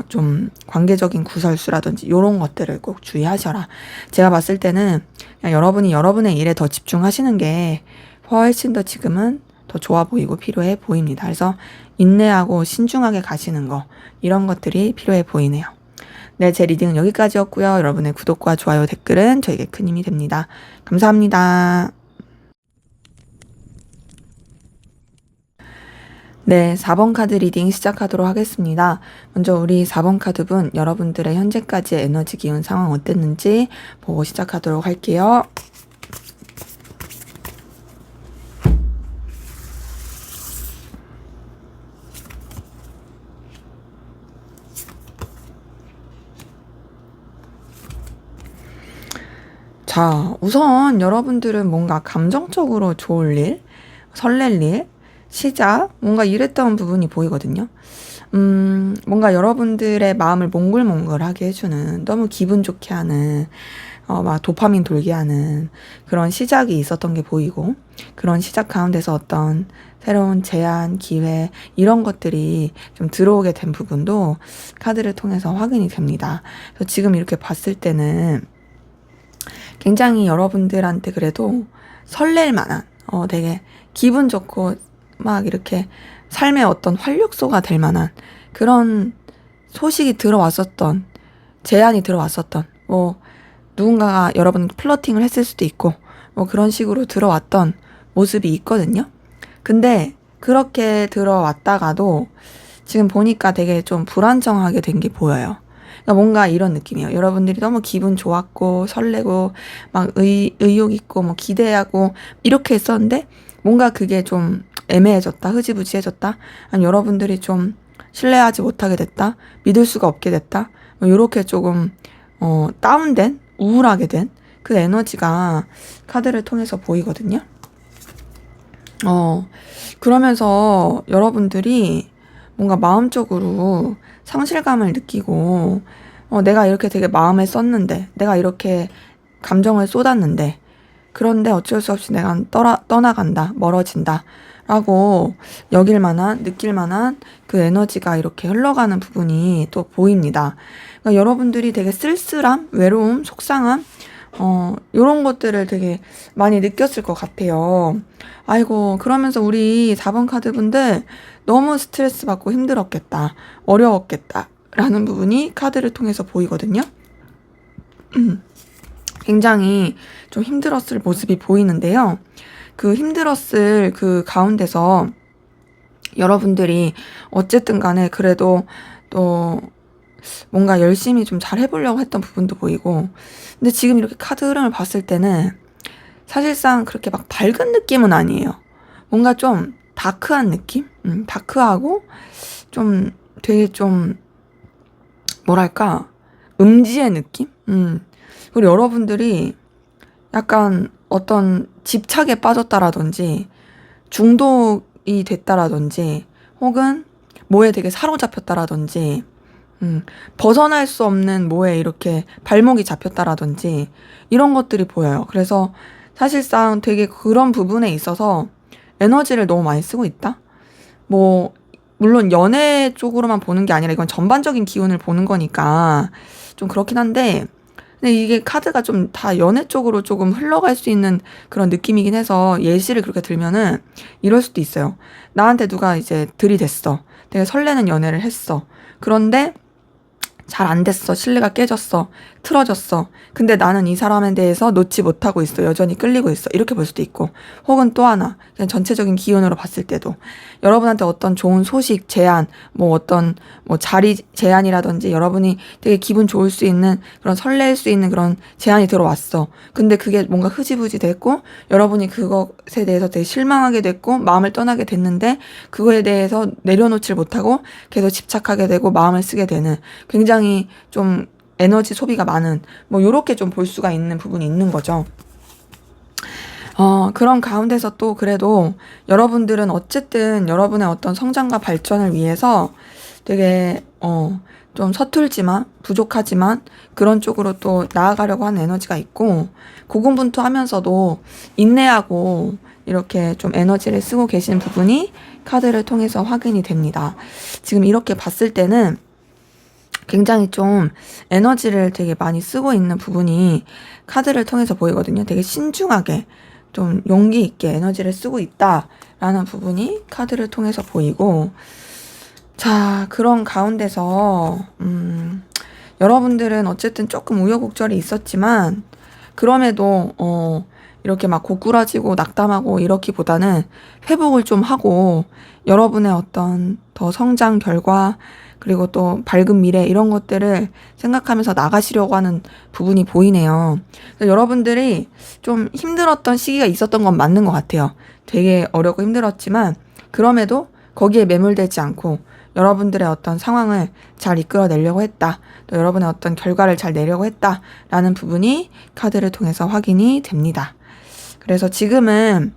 좀 관계적인 구설수라든지 이런 것들을 꼭 주의하셔라. 제가 봤을 때는 그냥 여러분이 여러분의 일에 더 집중하시는 게 훨씬 더 지금은 더 좋아 보이고 필요해 보입니다. 그래서 인내하고 신중하게 가시는 거, 이런 것들이 필요해 보이네요. 네, 제 리딩은 여기까지였고요. 여러분의 구독과 좋아요, 댓글은 저에게 큰 힘이 됩니다. 감사합니다. 네, 4번 카드 리딩 시작하도록 하겠습니다. 먼저 우리 4번 카드분, 여러분들의 현재까지의 에너지 기운 상황 어땠는지 보고 시작하도록 할게요. 자, 우선 여러분들은 뭔가 감정적으로 좋을 일, 설렐 일, 시작, 뭔가 이랬던 부분이 보이거든요. 뭔가 여러분들의 마음을 몽글몽글하게 해주는, 너무 기분 좋게 하는, 막 도파민 돌게 하는 그런 시작이 있었던 게 보이고, 그런 시작 가운데서 어떤 새로운 제안, 기회, 이런 것들이 좀 들어오게 된 부분도 카드를 통해서 확인이 됩니다. 그래서 지금 이렇게 봤을 때는 굉장히 여러분들한테 그래도 설렐 만한, 되게 기분 좋고 막 이렇게 삶의 어떤 활력소가 될 만한 그런 소식이 들어왔었던, 제안이 들어왔었던, 뭐 누군가가 여러분 플러팅을 했을 수도 있고 뭐 그런 식으로 들어왔던 모습이 있거든요. 근데 그렇게 들어왔다가도 지금 보니까 되게 좀 불안정하게 된 게 보여요. 그러니까 뭔가 이런 느낌이에요. 여러분들이 너무 기분 좋았고 설레고 막 의욕 있고 뭐 기대하고 이렇게 했었는데 뭔가 그게 좀 애매해졌다, 흐지부지해졌다, 아니 여러분들이 좀 신뢰하지 못하게 됐다, 믿을 수가 없게 됐다, 뭐 요렇게 조금 다운된, 우울하게 된 그 에너지가 카드를 통해서 보이거든요. 그러면서 여러분들이 뭔가 마음적으로 상실감을 느끼고, 내가 이렇게 되게 마음에 썼는데, 내가 이렇게 감정을 쏟았는데, 그런데 어쩔 수 없이 내가 떠나간다, 멀어진다, 라고 여길 만한, 느낄 만한 그 에너지가 이렇게 흘러가는 부분이 또 보입니다. 그러니까 여러분들이 되게 쓸쓸함, 외로움, 속상함, 요런 것들을 되게 많이 느꼈을 것 같아요. 아이고, 그러면서 우리 4번 카드 분들 너무 스트레스 받고 힘들었겠다, 어려웠겠다, 라는 부분이 카드를 통해서 보이거든요. 굉장히 좀 힘들었을 모습이 보이는데요. 그 힘들었을 그 가운데서 여러분들이 어쨌든 간에 그래도 또 뭔가 열심히 좀 잘 해보려고 했던 부분도 보이고, 근데 지금 이렇게 카드 흐름을 봤을 때는 사실상 그렇게 막 밝은 느낌은 아니에요. 뭔가 좀 다크한 느낌? 다크하고 좀 되게 좀 뭐랄까 음지의 느낌? 그리고 여러분들이 약간 어떤 집착에 빠졌다라든지 중독이 됐다라든지 혹은 뭐에 되게 사로잡혔다라든지 벗어날 수 없는 뭐에 이렇게 발목이 잡혔다라든지 이런 것들이 보여요. 그래서 사실상 되게 그런 부분에 있어서 에너지를 너무 많이 쓰고 있다? 뭐 물론 연애 쪽으로만 보는 게 아니라 이건 전반적인 기운을 보는 거니까 좀 그렇긴 한데, 근데 이게 카드가 좀 다 연애 쪽으로 조금 흘러갈 수 있는 그런 느낌이긴 해서 예시를 그렇게 들면은 이럴 수도 있어요. 나한테 누가 이제 들이댔어. 되게 설레는 연애를 했어. 그런데 잘 안 됐어. 신뢰가 깨졌어. 틀어졌어. 근데 나는 이 사람에 대해서 놓지 못하고 있어. 여전히 끌리고 있어. 이렇게 볼 수도 있고. 혹은 또 하나, 그냥 전체적인 기운으로 봤을 때도 여러분한테 어떤 좋은 소식, 제안, 뭐 어떤 뭐 자리 제안이라든지 여러분이 되게 기분 좋을 수 있는 그런 설렐 수 있는 그런 제안이 들어왔어. 근데 그게 뭔가 흐지부지 됐고 여러분이 그것에 대해서 되게 실망하게 됐고 마음을 떠나게 됐는데 그거에 대해서 내려놓질 못하고 계속 집착하게 되고 마음을 쓰게 되는, 굉장히 좀 에너지 소비가 많은, 뭐 요렇게 좀 볼 수가 있는 부분이 있는 거죠. 그런 가운데서 또 그래도 여러분들은 어쨌든 여러분의 어떤 성장과 발전을 위해서 되게 좀 서툴지만 부족하지만 그런 쪽으로 또 나아가려고 하는 에너지가 있고, 고군분투하면서도 인내하고 이렇게 좀 에너지를 쓰고 계신 부분이 카드를 통해서 확인이 됩니다. 지금 이렇게 봤을 때는 굉장히 좀 에너지를 되게 많이 쓰고 있는 부분이 카드를 통해서 보이거든요. 되게 신중하게 좀 용기 있게 에너지를 쓰고 있다라는 부분이 카드를 통해서 보이고, 자, 그런 가운데서 여러분들은 어쨌든 조금 우여곡절이 있었지만 그럼에도 이렇게 막 고꾸라지고 낙담하고 이렇기보다는 회복을 좀 하고 여러분의 어떤 더 성장 결과 그리고 또 밝은 미래 이런 것들을 생각하면서 나가시려고 하는 부분이 보이네요. 그래서 여러분들이 좀 힘들었던 시기가 있었던 건 맞는 것 같아요. 되게 어렵고 힘들었지만 그럼에도 거기에 매몰되지 않고 여러분들의 어떤 상황을 잘 이끌어내려고 했다. 또 여러분의 어떤 결과를 잘 내려고 했다라는 부분이 카드를 통해서 확인이 됩니다. 그래서 지금은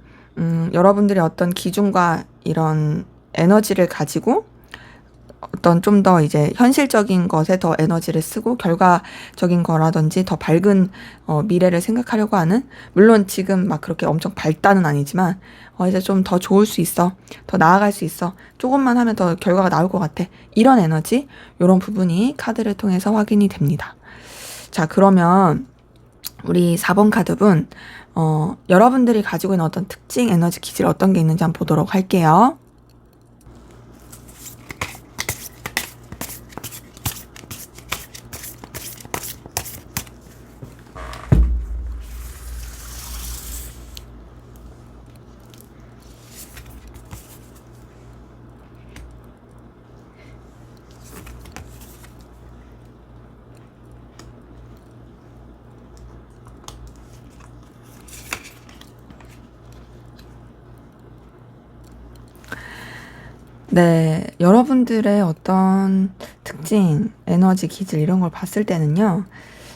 여러분들의 어떤 기준과 이런 에너지를 가지고 어떤 좀 더 이제 현실적인 것에 더 에너지를 쓰고 결과적인 거라든지 더 밝은 미래를 생각하려고 하는, 물론 지금 막 그렇게 엄청 밝다는 아니지만 이제 좀 더 좋을 수 있어, 더 나아갈 수 있어, 조금만 하면 더 결과가 나올 것 같아, 이런 에너지, 이런 부분이 카드를 통해서 확인이 됩니다. 자, 그러면 우리 4번 카드분 여러분들이 가지고 있는 어떤 특징 에너지 기질 어떤 게 있는지 한번 보도록 할게요. 네, 여러분들의 어떤 특징, 에너지, 기질 이런 걸 봤을 때는요.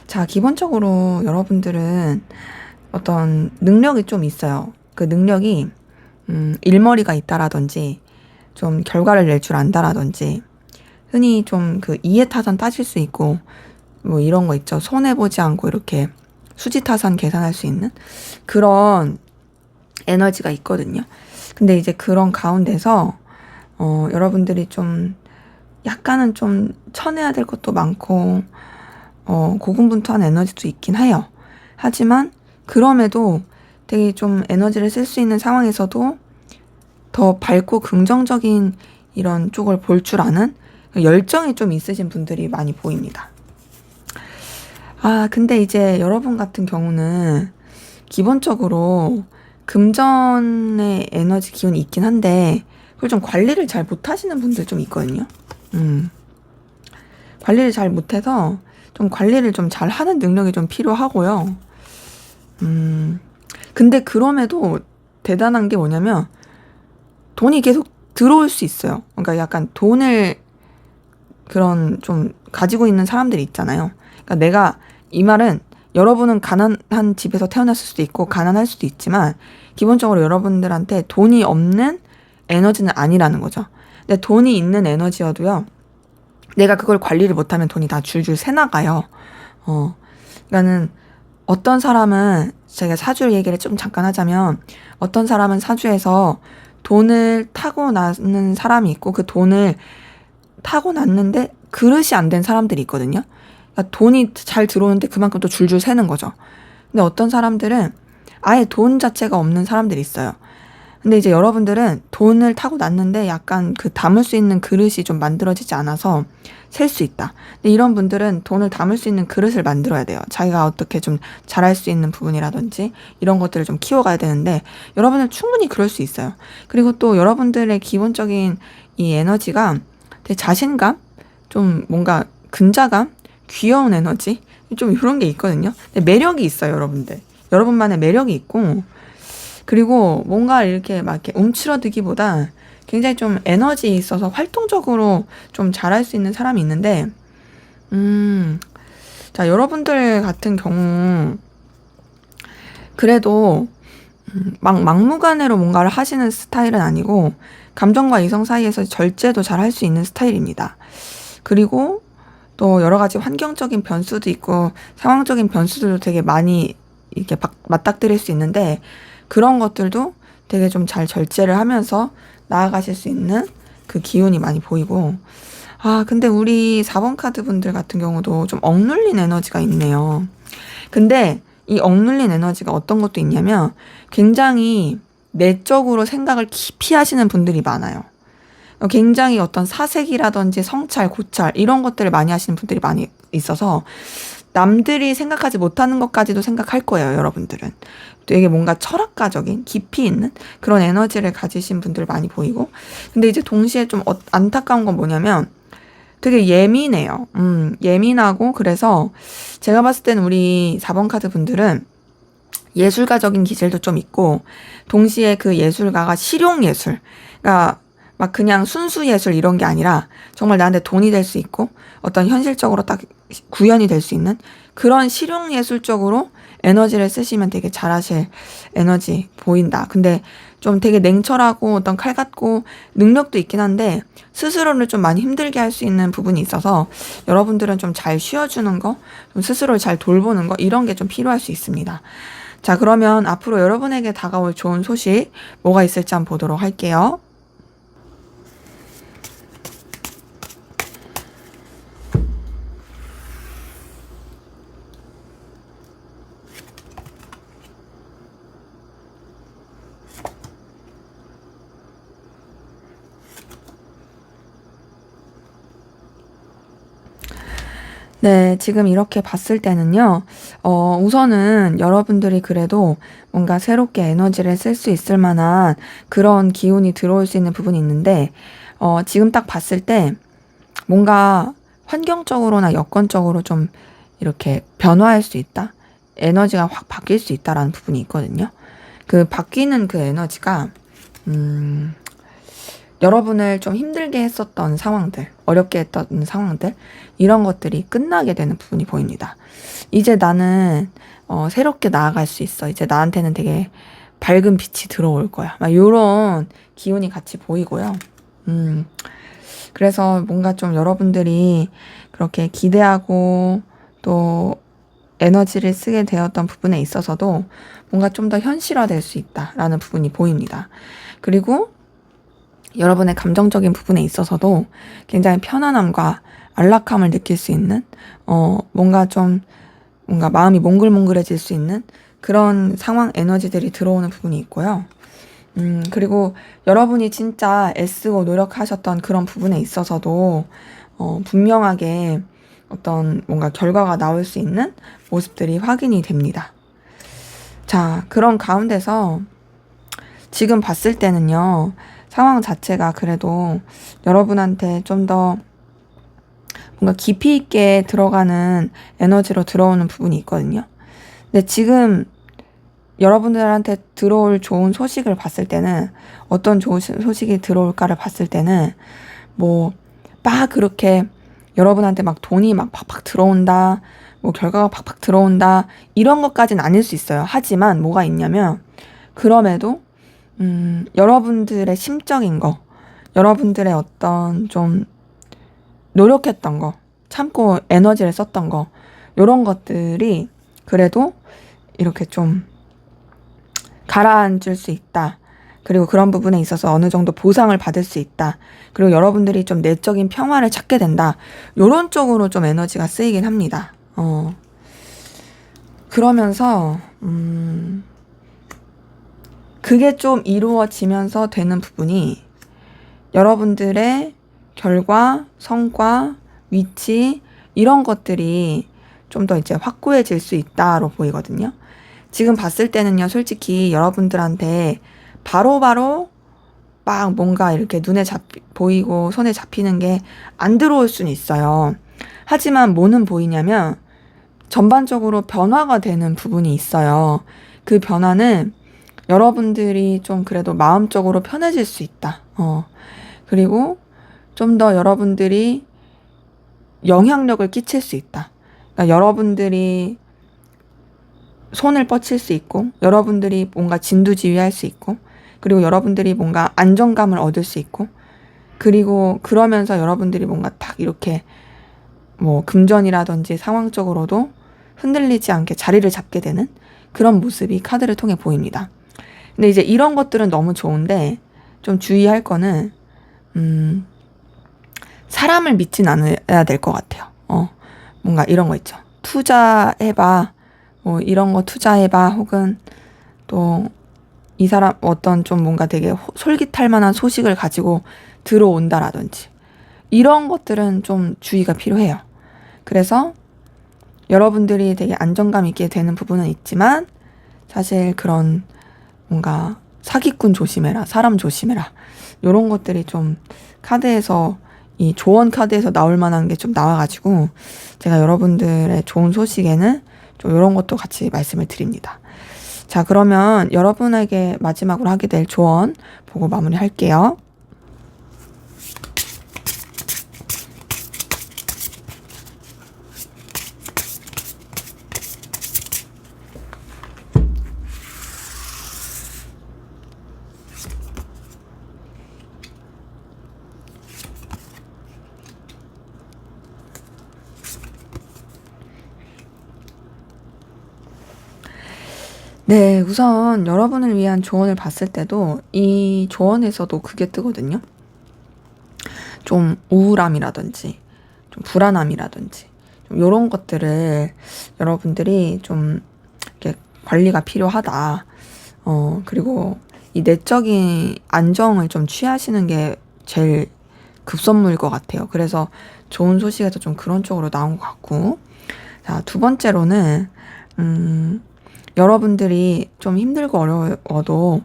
자, 기본적으로 여러분들은 어떤 능력이 좀 있어요. 그 능력이 일머리가 있다라든지 좀 결과를 낼 줄 안다라든지 흔히 좀 그 이해타산 따질 수 있고 뭐 이런 거 있죠. 손해보지 않고 이렇게 수지타산 계산할 수 있는 그런 에너지가 있거든요. 근데 이제 그런 가운데서 여러분들이 좀 약간은 좀 쳐내야 될 것도 많고 고군분투한 에너지도 있긴 해요. 하지만 그럼에도 되게 좀 에너지를 쓸 수 있는 상황에서도 더 밝고 긍정적인 이런 쪽을 볼 줄 아는 열정이 좀 있으신 분들이 많이 보입니다. 아, 근데 이제 여러분 같은 경우는 기본적으로 금전의 에너지 기운이 있긴 한데 그걸 좀 관리를 잘 못하시는 분들 좀 있거든요. 관리를 잘 못해서 좀 관리를 좀 잘 하는 능력이 좀 필요하고요. 근데 그럼에도 대단한 게 뭐냐면 돈이 계속 들어올 수 있어요. 그러니까 약간 돈을 그런 좀 가지고 있는 사람들이 있잖아요. 그러니까 내가 이 말은 여러분은 가난한 집에서 태어났을 수도 있고 가난할 수도 있지만 기본적으로 여러분들한테 돈이 없는 에너지는 아니라는 거죠. 근데 돈이 있는 에너지여도요. 내가 그걸 관리를 못하면 돈이 다 줄줄 새나가요. 그러니까는 어떤 사람은 제가 사주 얘기를 좀 잠깐 하자면 어떤 사람은 사주에서 돈을 타고 나는 사람이 있고 그 돈을 타고 났는데 그릇이 안 된 사람들이 있거든요. 그러니까 돈이 잘 들어오는데 그만큼 또 줄줄 새는 거죠. 근데 어떤 사람들은 아예 돈 자체가 없는 사람들이 있어요. 근데 이제 여러분들은 돈을 타고 났는데 약간 그 담을 수 있는 그릇이 좀 만들어지지 않아서 셀 수 있다. 근데 이런 분들은 돈을 담을 수 있는 그릇을 만들어야 돼요. 자기가 어떻게 좀 잘할 수 있는 부분이라든지 이런 것들을 좀 키워가야 되는데 여러분은 충분히 그럴 수 있어요. 그리고 또 여러분들의 기본적인 이 에너지가 되게 자신감, 좀 뭔가 근자감, 귀여운 에너지 좀 이런 게 있거든요. 근데 매력이 있어요, 여러분들. 여러분만의 매력이 있고 그리고 뭔가 이렇게 막 이렇게 움츠러들기보다 굉장히 좀 에너지 있어서 활동적으로 좀 잘할 수 있는 사람이 있는데, 자, 여러분들 같은 경우, 그래도, 막 막무가내로 뭔가를 하시는 스타일은 아니고, 감정과 이성 사이에서 절제도 잘 할 수 있는 스타일입니다. 그리고 또 여러 가지 환경적인 변수도 있고, 상황적인 변수들도 되게 많이 이렇게 맞닥뜨릴 수 있는데, 그런 것들도 되게 좀 잘 절제를 하면서 나아가실 수 있는 그 기운이 많이 보이고, 아, 근데 우리 4번 카드 분들 같은 경우도 좀 억눌린 에너지가 있네요. 근데 이 억눌린 에너지가 어떤 것도 있냐면 굉장히 내적으로 생각을 깊이 하시는 분들이 많아요. 굉장히 어떤 사색이라든지 성찰, 고찰 이런 것들을 많이 하시는 분들이 많이 있어서 남들이 생각하지 못하는 것까지도 생각할 거예요, 여러분들은. 되게 뭔가 철학가적인 깊이 있는 그런 에너지를 가지신 분들 많이 보이고. 근데 이제 동시에 좀 안타까운 건 뭐냐면 되게 예민해요. 예민하고 그래서 제가 봤을 때는 우리 4번 카드 분들은 예술가적인 기질도 좀 있고 동시에 그 예술가가 실용 예술. 그러니까 막 그냥 순수 예술 이런 게 아니라 정말 나한테 돈이 될 수 있고 어떤 현실적으로 딱 구현이 될 수 있는 그런 실용 예술적으로 에너지를 쓰시면 되게 잘하실 에너지 보인다. 근데 좀 되게 냉철하고 어떤 칼 같고 능력도 있긴 한데 스스로를 좀 많이 힘들게 할 수 있는 부분이 있어서 여러분들은 좀 잘 쉬어주는 거, 좀 스스로를 잘 돌보는 거 이런 게 좀 필요할 수 있습니다. 자, 그러면 앞으로 여러분에게 다가올 좋은 소식 뭐가 있을지 한번 보도록 할게요. 네, 지금 이렇게 봤을 때는요, 우선은 여러분들이 그래도 뭔가 새롭게 에너지를 쓸 수 있을 만한 그런 기운이 들어올 수 있는 부분이 있는데, 지금 딱 봤을 때 뭔가 환경적으로나 여건적으로 좀 이렇게 변화할 수 있다? 에너지가 확 바뀔 수 있다라는 부분이 있거든요. 그 바뀌는 그 에너지가, 여러분을 좀 힘들게 했었던 상황들, 어렵게 했던 상황들, 이런 것들이 끝나게 되는 부분이 보입니다. 이제 나는 새롭게 나아갈 수 있어. 이제 나한테는 되게 밝은 빛이 들어올 거야. 막 이런 기운이 같이 보이고요. 그래서 뭔가 좀 여러분들이 그렇게 기대하고 또 에너지를 쓰게 되었던 부분에 있어서도 뭔가 좀 더 현실화될 수 있다라는 부분이 보입니다. 그리고 여러분의 감정적인 부분에 있어서도 굉장히 편안함과 안락함을 느낄 수 있는, 뭔가 마음이 몽글몽글해질 수 있는 그런 상황 에너지들이 들어오는 부분이 있고요. 그리고 여러분이 진짜 애쓰고 노력하셨던 그런 부분에 있어서도, 분명하게 어떤 뭔가 결과가 나올 수 있는 모습들이 확인이 됩니다. 자, 그런 가운데서 지금 봤을 때는요, 상황 자체가 그래도 여러분한테 좀 더 뭔가 깊이 있게 들어가는 에너지로 들어오는 부분이 있거든요. 근데 지금 여러분들한테 들어올 좋은 소식을 봤을 때는, 어떤 좋은 소식이 들어올까를 봤을 때는 막 그렇게 여러분한테 막 돈이 막 팍팍 들어온다, 결과가 팍팍 들어온다, 이런 것까지는 아닐 수 있어요. 하지만 뭐가 있냐면, 그럼에도 여러분들의 심적인 거, 여러분들의 어떤 좀 노력했던 거, 참고 에너지를 썼던 거, 요런 것들이 그래도 이렇게 좀 가라앉을 수 있다. 그리고 그런 부분에 있어서 어느 정도 보상을 받을 수 있다. 그리고 여러분들이 좀 내적인 평화를 찾게 된다. 요런 쪽으로 좀 에너지가 쓰이긴 합니다. 그러면서 그게 좀 이루어지면서 되는 부분이 여러분들의 결과, 성과, 위치, 이런 것들이 좀 더 이제 확고해질 수 있다로 보이거든요. 지금 봤을 때는요, 솔직히 여러분들한테 바로바로 막 뭔가 이렇게 눈에 보이고 손에 잡히는 게 안 들어올 수는 있어요. 하지만 뭐는 보이냐면 전반적으로 변화가 되는 부분이 있어요. 그 변화는 여러분들이 좀 그래도 마음적으로 편해질 수 있다. 그리고 좀 더 여러분들이 영향력을 끼칠 수 있다. 그러니까 여러분들이 손을 뻗칠 수 있고, 여러분들이 뭔가 진두지휘할 수 있고, 그리고 여러분들이 뭔가 안정감을 얻을 수 있고, 그리고 그러면서 여러분들이 뭔가 딱 이렇게 금전이라든지 상황적으로도 흔들리지 않게 자리를 잡게 되는 그런 모습이 카드를 통해 보입니다. 근데 이제 이런 것들은 너무 좋은데 좀 주의할 거는 사람을 믿진 않아야 될 것 같아요. 뭔가 이런 거 있죠. 투자해봐. 이런 거 투자해봐. 혹은 또 이 사람 어떤 좀 뭔가 되게 솔깃할 만한 소식을 가지고 들어온다라든지, 이런 것들은 좀 주의가 필요해요. 그래서 여러분들이 되게 안정감 있게 되는 부분은 있지만, 사실 그런 뭔가 사기꾼 조심해라, 사람 조심해라, 이런 것들이 좀 카드에서, 이 조언 카드에서 나올 만한 게 좀 나와가지고 제가 여러분들의 좋은 소식에는 좀 이런 것도 같이 말씀을 드립니다. 자, 그러면 여러분에게 마지막으로 하게 될 조언 보고 마무리할게요. 네, 우선 여러분을 위한 조언을 봤을 때도 이 조언에서도 그게 뜨거든요. 좀 우울함이라든지, 좀 불안함이라든지, 좀 이런 것들을 여러분들이 좀 이렇게 관리가 필요하다. 그리고 이 내적인 안정을 좀 취하시는 게 제일 급선무일 것 같아요. 그래서 좋은 소식에서 좀 그런 쪽으로 나온 것 같고. 자, 두 번째로는, 여러분들이 좀 힘들고 어려워도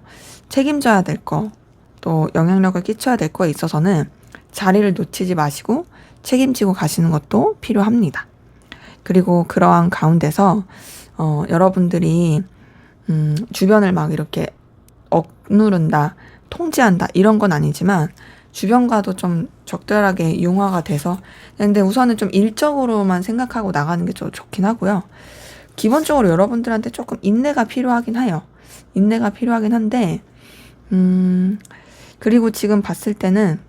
책임져야 될 거, 또 영향력을 끼쳐야 될 거에 있어서는 자리를 놓치지 마시고 책임지고 가시는 것도 필요합니다. 그리고 그러한 가운데서 여러분들이 주변을 막 이렇게 억누른다, 통제한다, 이런 건 아니지만 주변과도 좀 적절하게 융화가 돼서. 근데 우선은 좀 일적으로만 생각하고 나가는 게 좀 좋긴 하고요. 기본적으로 여러분들한테 조금 인내가 필요하긴 해요. 인내가 필요하긴 한데, 그리고 지금 봤을 때는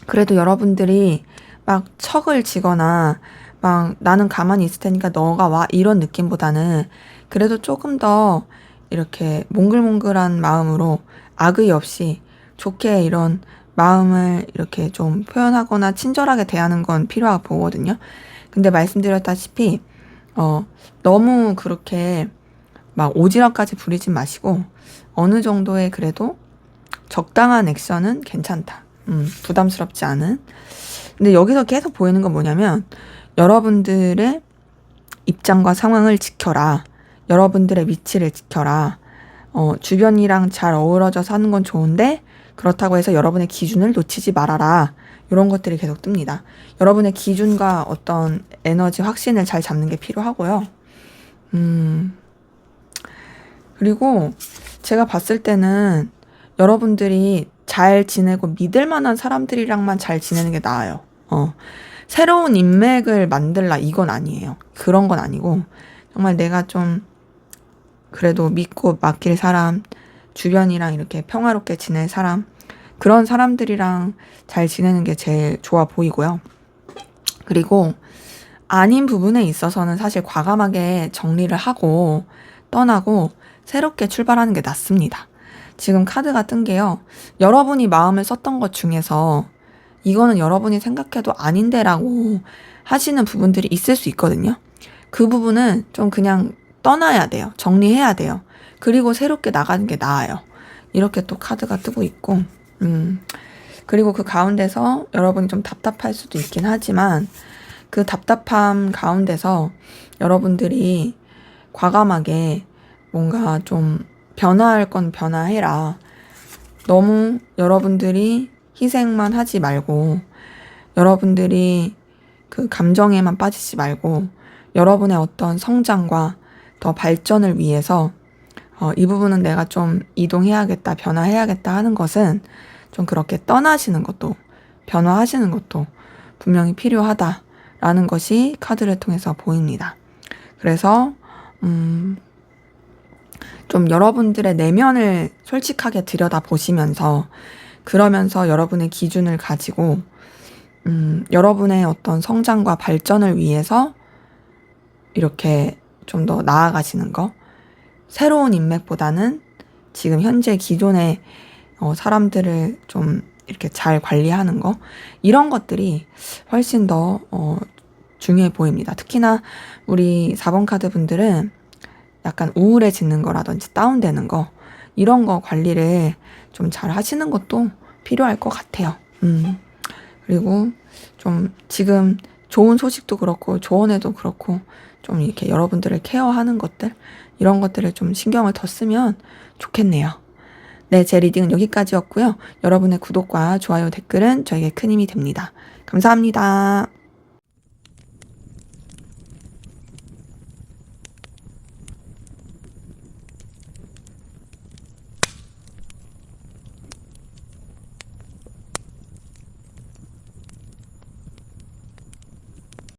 그래도 여러분들이 막 척을 지거나 막 나는 가만히 있을 테니까 너가 와 이런 느낌보다는 그래도 조금 더 이렇게 몽글몽글한 마음으로 악의 없이 좋게 이런 마음을 이렇게 좀 표현하거나 친절하게 대하는 건 필요하고 보거든요. 근데 말씀드렸다시피 너무 그렇게 막 오지랖까지 부리지 마시고 어느 정도의 그래도 적당한 액션은 괜찮다. 부담스럽지 않은. 근데 여기서 계속 보이는 건 뭐냐면 여러분들의 입장과 상황을 지켜라. 여러분들의 위치를 지켜라. 주변이랑 잘 어우러져 사는 건 좋은데 그렇다고 해서 여러분의 기준을 놓치지 말아라. 이런 것들이 계속 뜹니다. 여러분의 기준과 어떤 에너지 확신을 잘 잡는 게 필요하고요. 그리고 제가 봤을 때는 여러분들이 잘 지내고 믿을 만한 사람들이랑만 잘 지내는 게 나아요. 새로운 인맥을 만들라 이건 아니에요. 그런 건 아니고 정말 내가 좀 그래도 믿고 맡길 사람, 주변이랑 이렇게 평화롭게 지낼 사람, 그런 사람들이랑 잘 지내는 게 제일 좋아 보이고요. 그리고 아닌 부분에 있어서는 사실 과감하게 정리를 하고 떠나고 새롭게 출발하는 게 낫습니다. 지금 카드가 뜬 게요. 여러분이 마음을 썼던 것 중에서 이거는 여러분이 생각해도 아닌데라고 하시는 부분들이 있을 수 있거든요. 그 부분은 좀 그냥 떠나야 돼요. 정리해야 돼요. 그리고 새롭게 나가는 게 나아요. 이렇게 또 카드가 뜨고 있고, 그리고 그 가운데서 여러분이 좀 답답할 수도 있긴 하지만 그 답답함 가운데서 여러분들이 과감하게 뭔가 좀 변화할 건 변화해라. 너무 여러분들이 희생만 하지 말고 여러분들이 그 감정에만 빠지지 말고 여러분의 어떤 성장과 더 발전을 위해서 이 부분은 내가 좀 이동해야겠다, 변화해야겠다 하는 것은 좀 그렇게 떠나시는 것도 변화하시는 것도 분명히 필요하다라는 것이 카드를 통해서 보입니다. 그래서 좀 여러분들의 내면을 솔직하게 들여다보시면서 그러면서 여러분의 기준을 가지고 여러분의 어떤 성장과 발전을 위해서 이렇게 좀 더 나아가시는 거, 새로운 인맥보다는 지금 현재 기존의 사람들을 좀 이렇게 잘 관리하는 거, 이런 것들이 훨씬 더 중요해 보입니다. 특히나 우리 4번 카드 분들은 약간 우울해지는 거라든지 다운되는 거, 이런 거 관리를 좀 잘 하시는 것도 필요할 것 같아요. 그리고 좀 지금 좋은 소식도 그렇고 조언에도 그렇고 좀 이렇게 여러분들을 케어하는 것들, 이런 것들을 좀 신경을 더 쓰면 좋겠네요. 네, 제 리딩은 여기까지였고요. 여러분의 구독과 좋아요, 댓글은 저에게 큰 힘이 됩니다. 감사합니다.